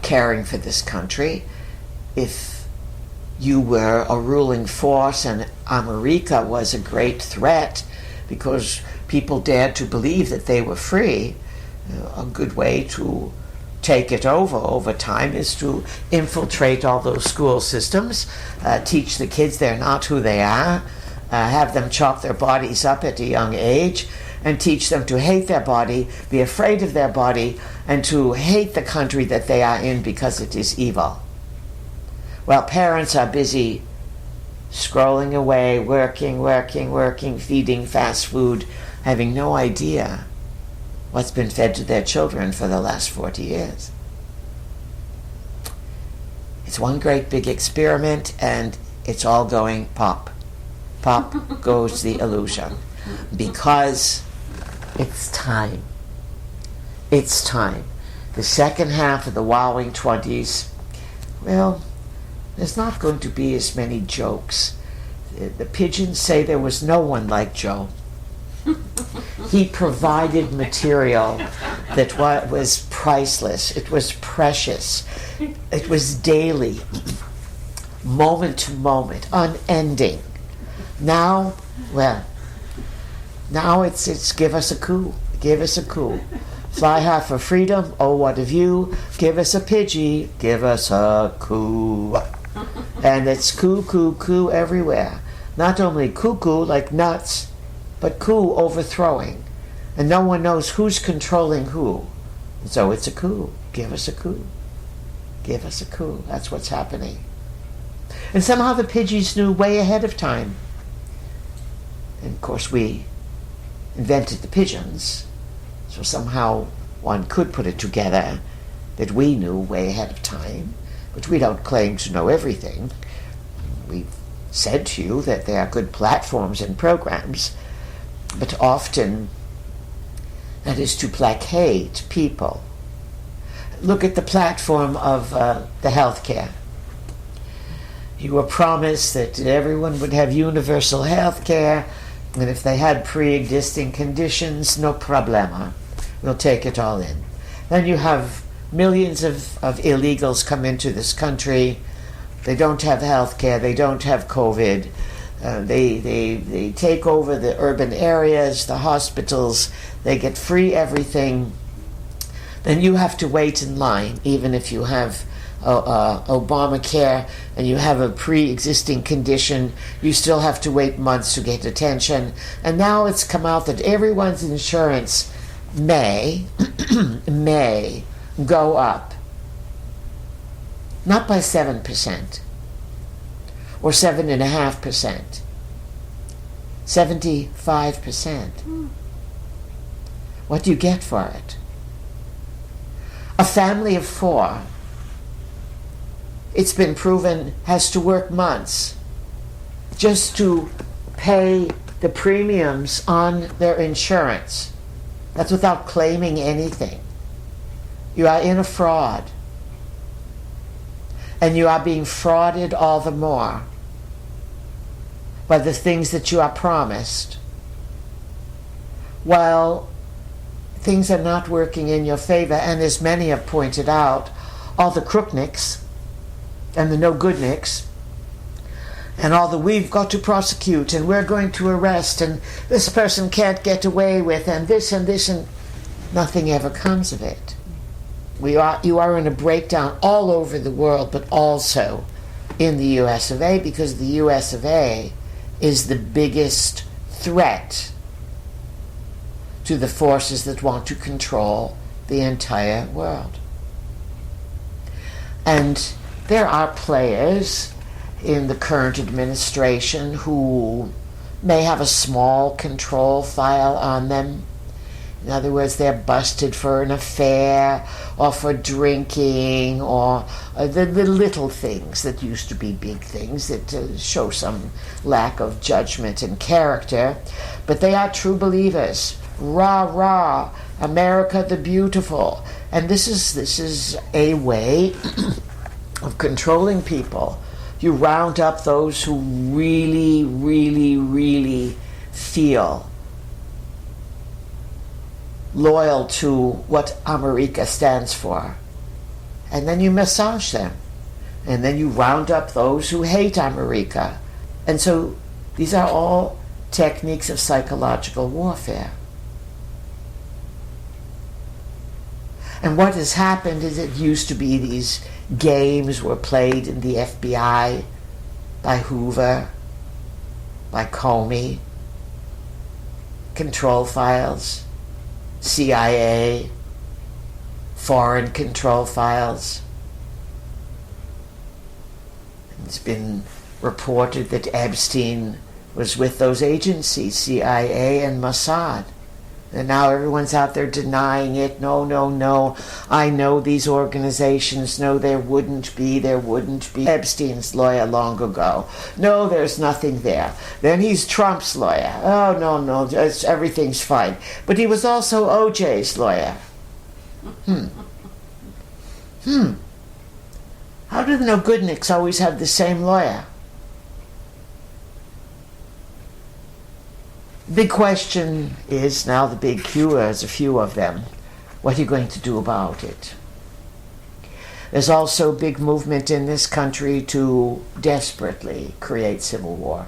caring for this country. If you were a ruling force and America was a great threat because people dared to believe that they were free, a good way to take it over time is to infiltrate all those school systems, teach the kids they're not who they are, have them chop their bodies up at a young age, and teach them to hate their body, be afraid of their body, and to hate the country that they are in because it is evil. While parents are busy scrolling away, working, feeding fast food, having no idea what's been fed to their children for the last 40 years. It's one great big experiment, and it's all going pop. Pop goes the illusion. Because it's time. It's time. The second half of the wowing 20s, well, there's not going to be as many jokes. The pigeons say there was no one like Joe. He provided material that was priceless. It was precious. It was daily, moment to moment, unending. Now, well, now it's give us a coup. Give us a coup. Fly high for freedom. Oh, what a view. Give us a Pidgey. Give us a coup. And it's coup everywhere. Not only cuckoo like nuts, but coup overthrowing. And no one knows who's controlling who. And so it's a coup. Give us a coup. Give us a coup. That's what's happening. And somehow the Pidgeys knew way ahead of time. And of course we invented the pigeons. So somehow one could put it together that we knew way ahead of time. But we don't claim to know everything. We've said to you that there are good platforms and programs, but often that is to placate people. Look at the platform of the healthcare. You were promised that everyone would have universal health care, and if they had pre-existing conditions, no problema. We'll take it all in. Then you have millions of illegals come into this country. They don't have health care. They don't have COVID. They take over the urban areas, the hospitals. They get free everything. Then you have to wait in line, even if you have Obamacare and you have a pre-existing condition, you still have to wait months to get attention. And now it's come out that everyone's insurance may go up. Not by 7% or 7.5%, 75%. What do you get for it? A family of 4, it's been proven, has to work months just to pay the premiums on their insurance. That's without claiming anything. You are in a fraud. And you are being frauded all the more by the things that you are promised, while things are not working in your favor. And as many have pointed out, all the crooknicks and the no-goodnicks and all the we've got to prosecute and we're going to arrest and this person can't get away with and this and nothing ever comes of it. You are in a breakdown all over the world, but also in the US of A, because the US of A is the biggest threat to the forces that want to control the entire world. And there are players in the current administration who may have a small control file on them. In other words, they're busted for an affair or for drinking or the little things that used to be big things that show some lack of judgment and character. But they are true believers. Rah, rah, America the beautiful. And this is a way of controlling people. You round up those who really, really, really feel loyal to what America stands for. And then you massage them. And then you round up those who hate America. And so these are all techniques of psychological warfare. And what has happened is it used to be these games were played in the FBI by Hoover, by Comey, control files, CIA, foreign control files. It's been reported that Epstein was with those agencies, CIA and Mossad. And now everyone's out there denying it. No, no, no. I know these organizations. No, there wouldn't be. Epstein's lawyer long ago. No, there's nothing there. Then he's Trump's lawyer. Oh, no, no, everything's fine. But he was also OJ's lawyer. How do the no-goodniks always have the same lawyer? Big question is, now the big Q, there's a few of them, what are you going to do about it? There's also big movement in this country to desperately create civil war.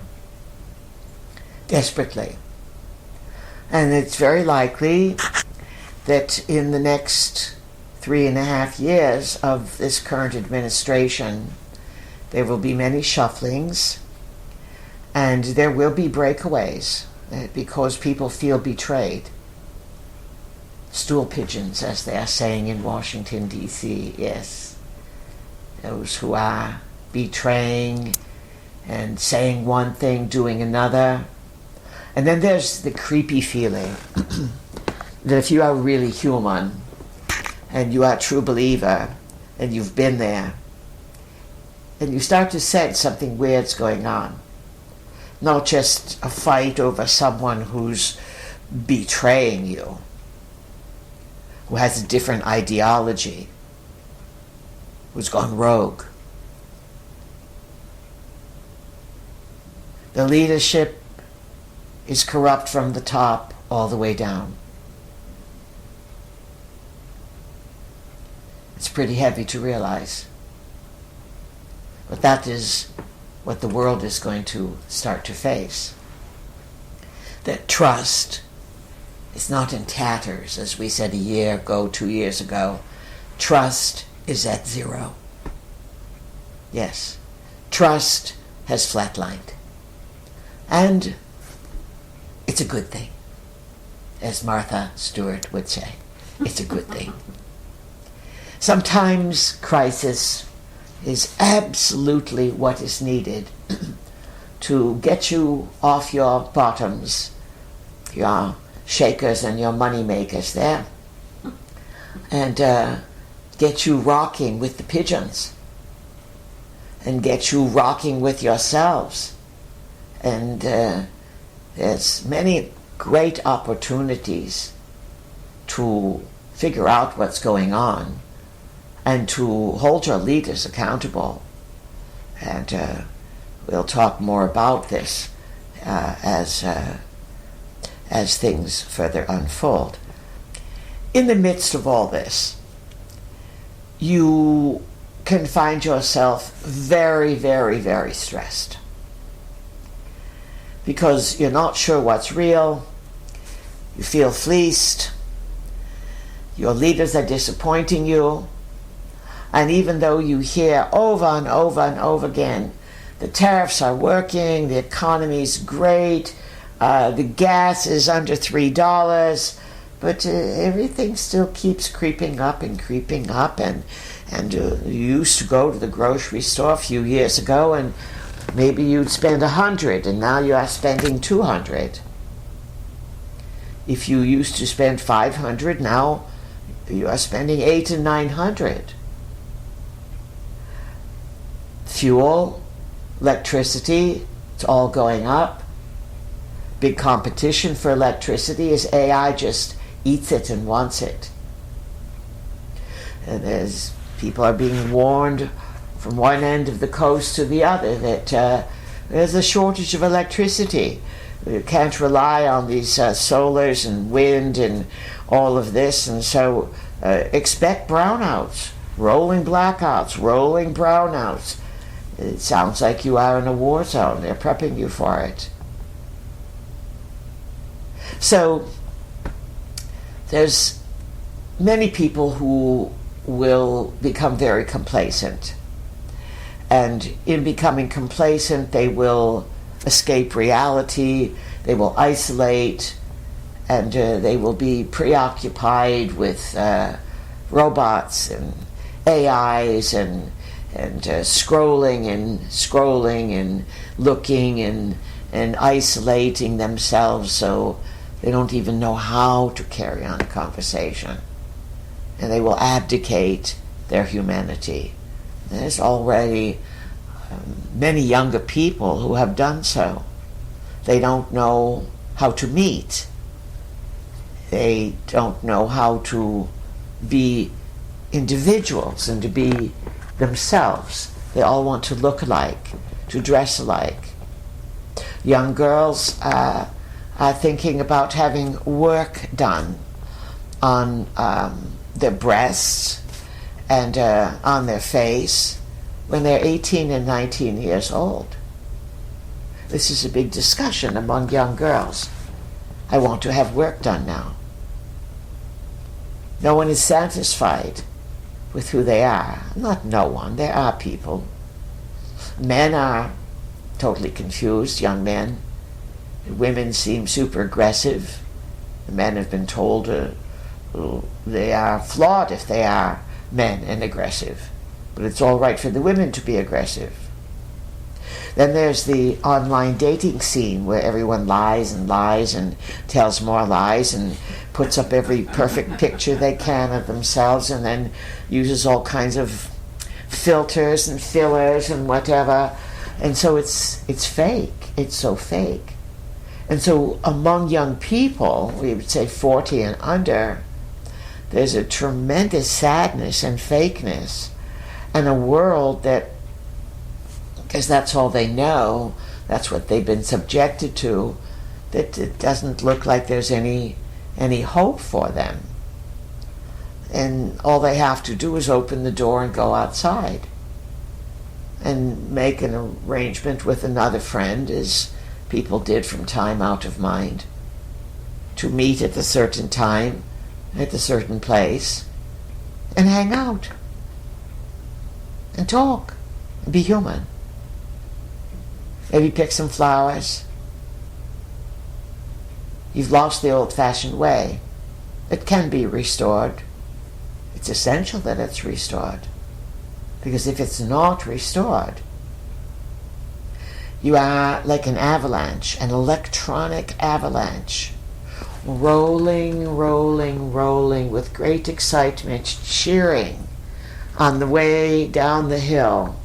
Desperately. And it's very likely that in the next 3.5 years of this current administration, there will be many shufflings and there will be breakaways. Because people feel betrayed. Stool pigeons, as they are saying in Washington, D.C., yes. Those who are betraying and saying one thing, doing another. And then there's the creepy feeling that if you are really human and you are a true believer and you've been there, and you start to sense something weird's going on. Not just a fight over someone who's betraying you, who has a different ideology, who's gone rogue. The leadership is corrupt from the top all the way down. It's pretty heavy to realize. But that is what the world is going to start to face. That trust is not in tatters, as we said a year ago, 2 years ago. Trust is at zero. Yes, trust has flatlined. And it's a good thing, as Martha Stewart would say. It's a good thing. Sometimes crisis is absolutely what is needed to get you off your bottoms, your shakers and your money makers there, and get you rocking with the pigeons, and get you rocking with yourselves. And there's many great opportunities to figure out what's going on and to hold your leaders accountable. And we'll talk more about this as things further unfold. In the midst of all this, you can find yourself very, very, very stressed because you're not sure what's real, you feel fleeced, your leaders are disappointing you, and even though you hear over and over and over again, the tariffs are working, the economy's great, the gas is under $3, but everything still keeps creeping up, and you used to go to the grocery store a few years ago and maybe you'd spend $100 and now you are spending $200. If you used to spend $500, now you are spending $800 and $900. Fuel, electricity, it's all going up. Big competition for electricity as AI just eats it and wants it. And as people are being warned from one end of the coast to the other that there's a shortage of electricity. You can't rely on these solars and wind and all of this, and so expect brownouts, rolling blackouts, rolling brownouts. It sounds like you are in a war zone. They're prepping you for it. So there's many people who will become very complacent. And in becoming complacent, they will escape reality, they will isolate, and they will be preoccupied with robots and AIs and scrolling and looking and isolating themselves so they don't even know how to carry on a conversation. And they will abdicate their humanity. There's already many younger people who have done so. They don't know how to meet. They don't know how to be individuals and to be themselves. They all want to look alike, to dress alike. Young girls are thinking about having work done on their breasts and on their face when they're 18 and 19 years old. This is a big discussion among young girls. I want to have work done now. No one is satisfied with who they are. Not no one. There are people. Men are totally confused, young men. Women seem super aggressive. The men have been told they are flawed if they are men and aggressive. But it's all right for the women to be aggressive. Then there's the online dating scene where everyone lies and tells more lies and puts up every perfect picture they can of themselves and then uses all kinds of filters and fillers and whatever. And so it's fake. It's so fake. And so among young people, we would say 40 and under, there's a tremendous sadness and fakeness and a world that, because that's all they know, that's what they've been subjected to, that it doesn't look like there's any hope for them. And all they have to do is open the door and go outside and make an arrangement with another friend, as people did from time out of mind, to meet at a certain time, at a certain place, and hang out, and talk, and be human. Maybe pick some flowers. You've lost the old-fashioned way. It can be restored it's essential that it's restored. Because if it's not restored, you are like an avalanche, an electronic avalanche, rolling, rolling, rolling with great excitement, cheering on the way down the hill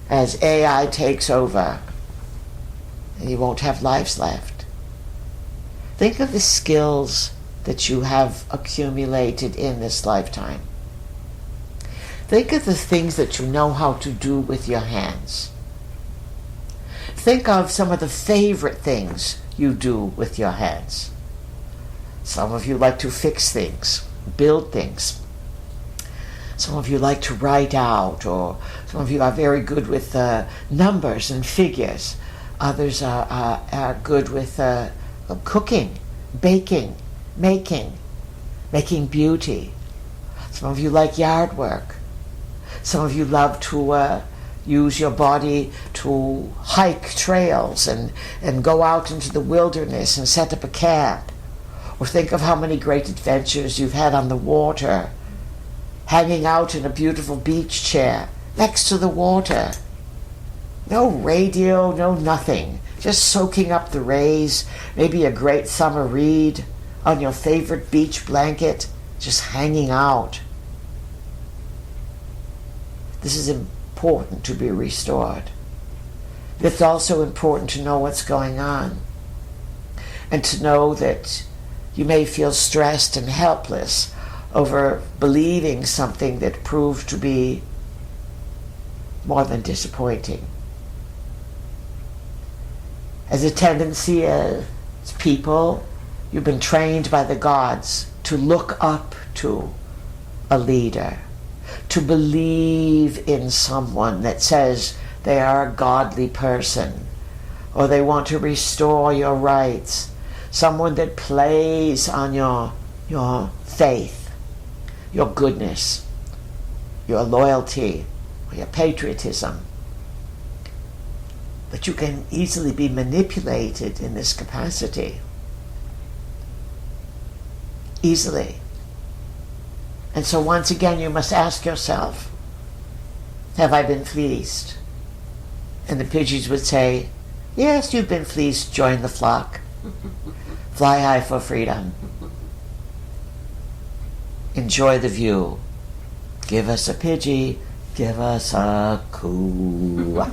as AI takes over, and you won't have lives left. Think of the skills that you have accumulated in this lifetime. Think of the things that you know how to do with your hands. Think of some of the favorite things you do with your hands. Some of you like to fix things, build things. Some of you like to write out, or some of you are very good with numbers and figures. Others are good with cooking, baking, making beauty. Some of you like yard work. Some of you love to use your body to hike trails and go out into the wilderness and set up a camp. Or think of how many great adventures you've had on the water, hanging out in a beautiful beach chair next to the water. No radio, no nothing. Just soaking up the rays, maybe a great summer read on your favorite beach blanket, just hanging out. This is important to be restored. It's also important to know what's going on, and to know that you may feel stressed and helpless over believing something that proved to be more than disappointing. As a tendency as people, you've been trained by the gods to look up to a leader, to believe in someone that says they are a godly person, or they want to restore your rights, someone that plays on your faith, your goodness, your loyalty, or your patriotism. But you can easily be manipulated in this capacity. Easily. And so once again you must ask yourself, have I been fleeced? And the pigeons would say, yes, you've been fleeced, join the flock. Fly high for freedom. Enjoy the view. Give us a Pidgey, give us a coo.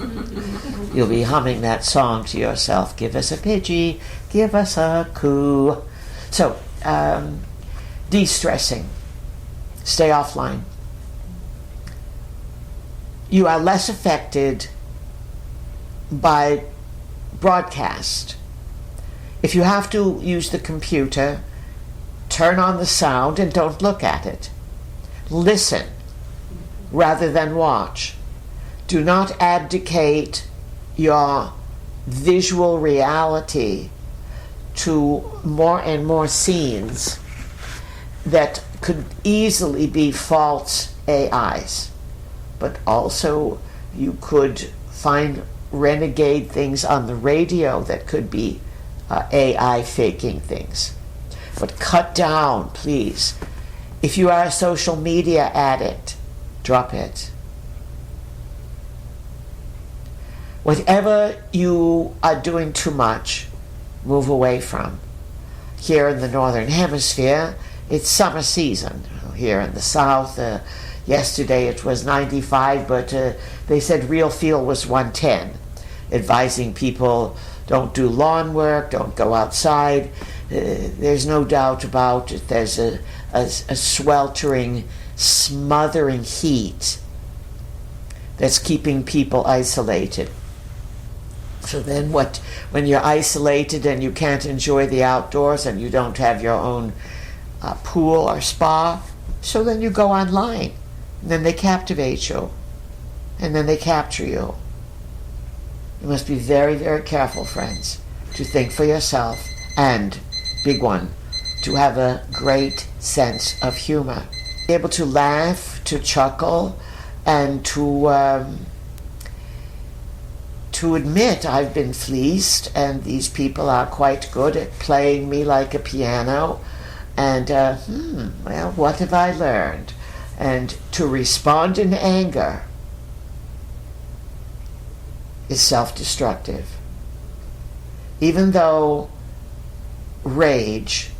You'll be humming that song to yourself. Give us a Pidgey, give us a coo. So, de-stressing. Stay offline. You are less affected by broadcast. If you have to use the computer, turn on the sound and don't look at it. Listen rather than watch. Do not abdicate your visual reality to more and more scenes that could easily be false AIs. But also you could find renegade things on the radio that could be AI faking things. But cut down, please. If you are a social media addict, drop it. Whatever you are doing too much, move away from. Here in the Northern Hemisphere, it's summer season. Here in the South, yesterday it was 95, but they said real feel was 110, advising people don't do lawn work, don't go outside. There's no doubt about it. There's a sweltering, smothering heat that's keeping people isolated. So then when you're isolated and you can't enjoy the outdoors and you don't have your own pool or spa, so then you go online. And then they captivate you. And then they capture you. You must be very, very careful, friends, to think for yourself, and, big one, to have a great sense of humor. Be able to laugh, to chuckle, and to admit I've been fleeced, and these people are quite good at playing me like a piano, and, well, what have I learned? And to respond in anger is self-destructive. Even though rage,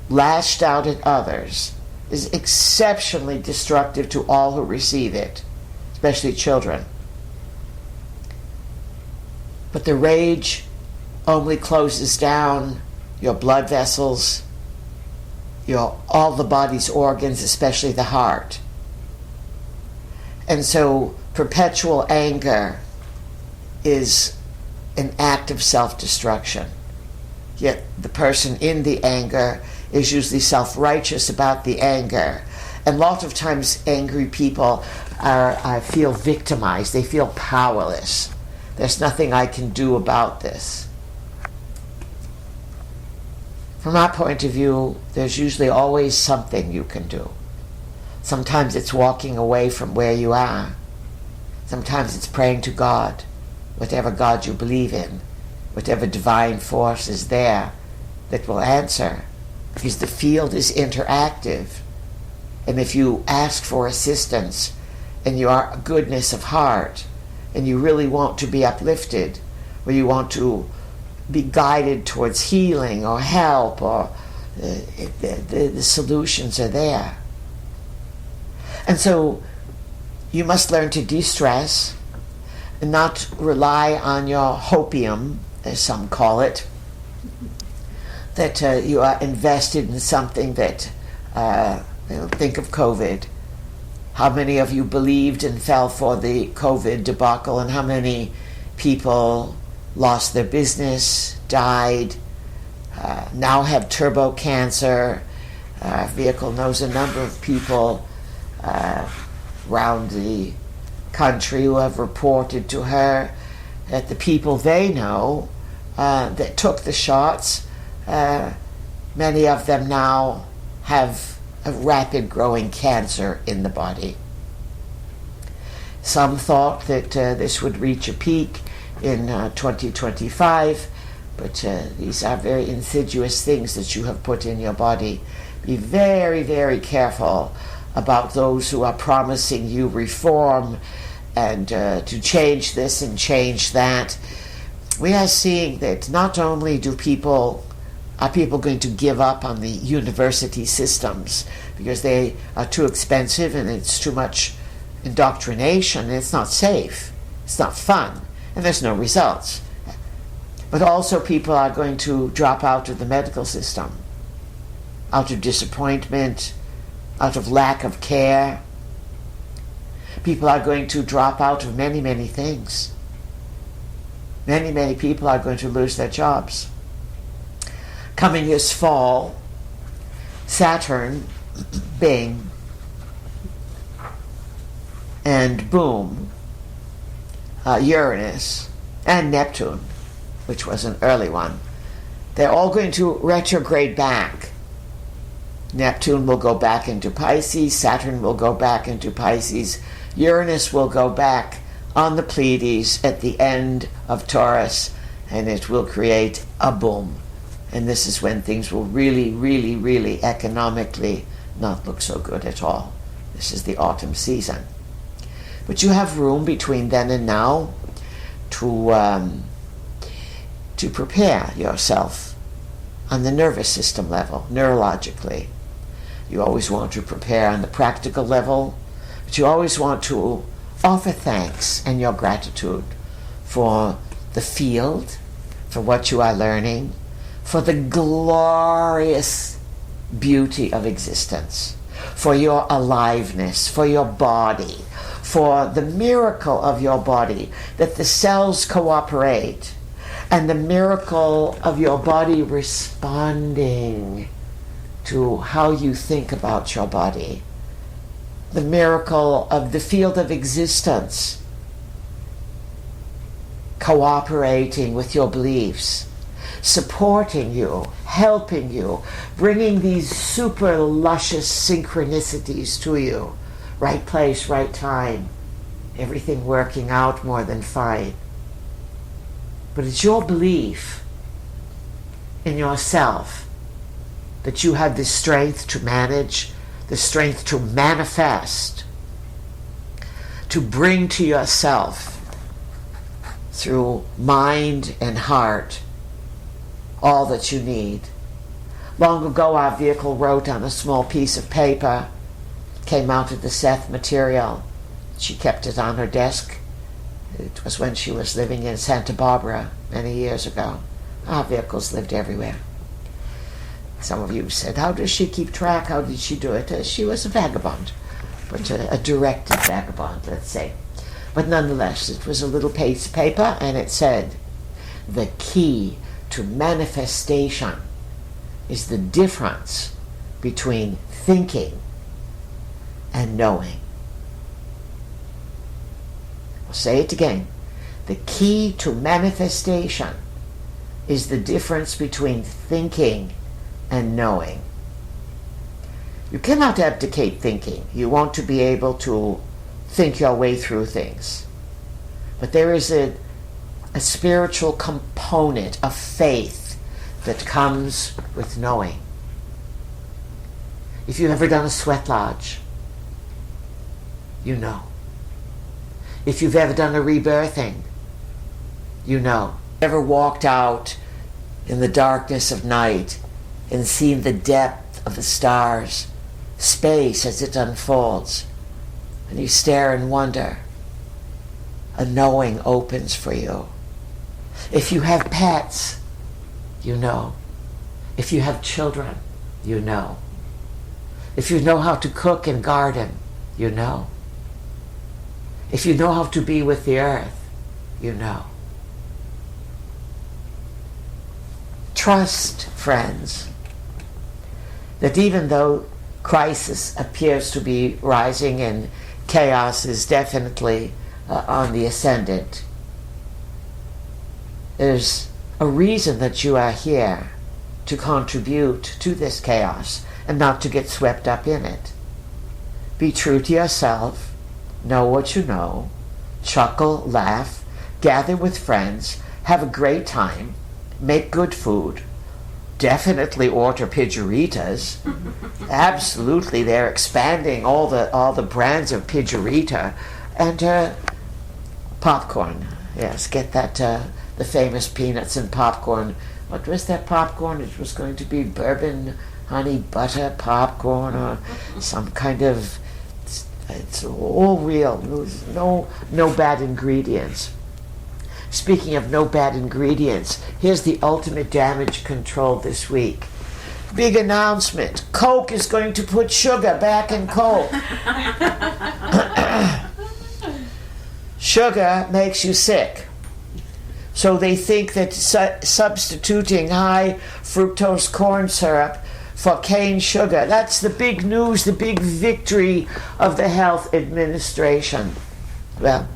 lashed out at others, is exceptionally destructive to all who receive it, especially children. But the rage only closes down your blood vessels, all the body's organs, especially the heart. And so perpetual anger is an act of self-destruction. Yet the person in the anger is usually self-righteous about the anger. And a lot of times angry people feel victimized. They feel powerless. There's nothing I can do about this. From our point of view, there's usually always something you can do. Sometimes it's walking away from where you are. Sometimes it's praying to God, whatever God you believe in, whatever divine force is there that will answer. Because the field is interactive. And if you ask for assistance and you are a goodness of heart and you really want to be uplifted, or you want to be guided towards healing or help, or the solutions are there. And so you must learn to de-stress and not rely on your hopium, as some call it, that you are invested in something that, think of COVID. How many of you believed and fell for the COVID debacle, and how many people lost their business, died, now have turbo cancer. Our vehicle knows a number of people around the country who have reported to her that the people they know that took the shots, many of them now have a rapid growing cancer in the body. Some thought that this would reach a peak in 2025, but these are very insidious things that you have put in your body. Be very, very careful about those who are promising you reform and to change this and change that. We are seeing that not only are people going to give up on the university systems because they are too expensive and it's too much indoctrination and it's not safe, it's not fun, and there's no results. But also people are going to drop out of the medical system, out of disappointment, out of lack of care. People are going to drop out of many, many things. Many, many people are going to lose their jobs. Coming this fall, Saturn, bing, and boom, Uranus, and Neptune, which was an early one, they're all going to retrograde back. Neptune will go back into Pisces, Saturn will go back into Pisces, Uranus will go back on the Pleiades at the end of Taurus, and it will create a boom. And this is when things will really, really, really economically not look so good at all. This is the autumn season. But you have room between then and now to prepare yourself on the nervous system level, neurologically. You always want to prepare on the practical level, but you always want to offer thanks and your gratitude for the field, for what you are learning, for the glorious beauty of existence, for your aliveness, for your body, for the miracle of your body, that the cells cooperate, and the miracle of your body responding to how you think about your body, the miracle of the field of existence cooperating with your beliefs, supporting you, helping you, bringing these super luscious synchronicities to you. Right place, right time, everything working out more than fine. But it's your belief in yourself that you have the strength to manage, the strength to manifest, to bring to yourself through mind and heart all that you need. Long ago, our vehicle wrote on a small piece of paper, came out of the Seth material. She kept it on her desk. It was when she was living in Santa Barbara many years ago. Our vehicles lived everywhere. Some of you said, how does she keep track? How did she do it? She was a vagabond, but a directed vagabond, let's say. But nonetheless, it was a little piece of paper, and it said, the key to manifestation is the difference between thinking and knowing. I'll say it again. The key to manifestation is the difference between thinking and knowing. You cannot abdicate thinking. You want to be able to think your way through things. But there is a spiritual component of faith that comes with knowing. If you've ever done a sweat lodge, you know. If you've ever done a rebirthing, you know. Ever walked out in the darkness of night and seen the depth of the stars, space as it unfolds, and you stare and wonder, a knowing opens for you. If you have pets, you know. If you have children, you know. If you know how to cook and garden, you know. If you know how to be with the earth, you know. Trust, friends, that even though crisis appears to be rising and chaos is definitely on the ascendant, there's a reason that you are here to contribute to this chaos and not to get swept up in it. Be true to yourself, know what you know, chuckle, laugh, gather with friends, have a great time, make good food, definitely order pidgeritas. Absolutely, they're expanding all the brands of pidgerita, and popcorn. Yes, get that the famous peanuts and popcorn. What was that popcorn? It was going to be bourbon honey butter popcorn or some kind of. It's all real. There's no bad ingredients. Speaking of no bad ingredients, here's the ultimate damage control this week. Big announcement. Coke is going to put sugar back in Coke. Sugar makes you sick. So they think that substituting high fructose corn syrup for cane sugar, that's the big news, the big victory of the health administration. Well,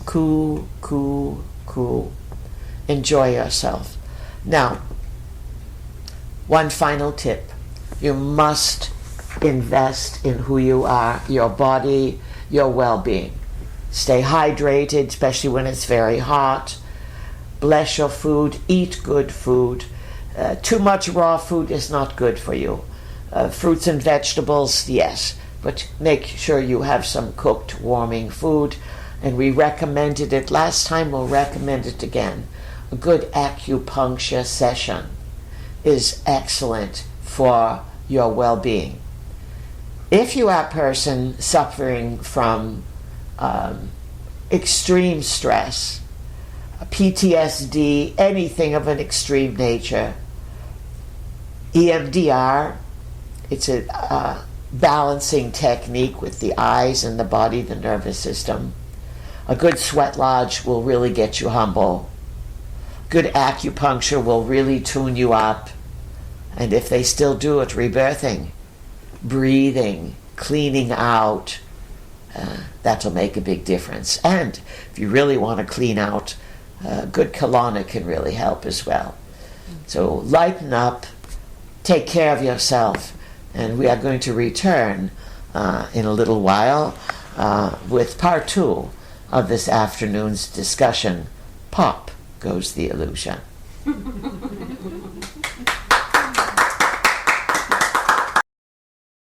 cool. Enjoy yourself. Now, one final tip. You must invest in who you are, your body, your well-being. Stay hydrated, especially when it's very hot. Bless your food. Eat good food. Too much raw food is not good for you. Fruits and vegetables, yes, but make sure you have some cooked, warming food. And we recommended it last time, we'll recommend it again. A good acupuncture session is excellent for your well-being. If you are a person suffering from extreme stress, PTSD, anything of an extreme nature, EMDR, it's a balancing technique with the eyes and the body, the nervous system. A good sweat lodge will really get you humble. Good acupuncture will really tune you up. And if they still do it, rebirthing, breathing, cleaning out, that'll make a big difference. And if you really want to clean out, good colonic can really help as well. So lighten up, take care of yourself, and we are going to return in a little while with part 2 of this afternoon's discussion. Pop goes the illusion.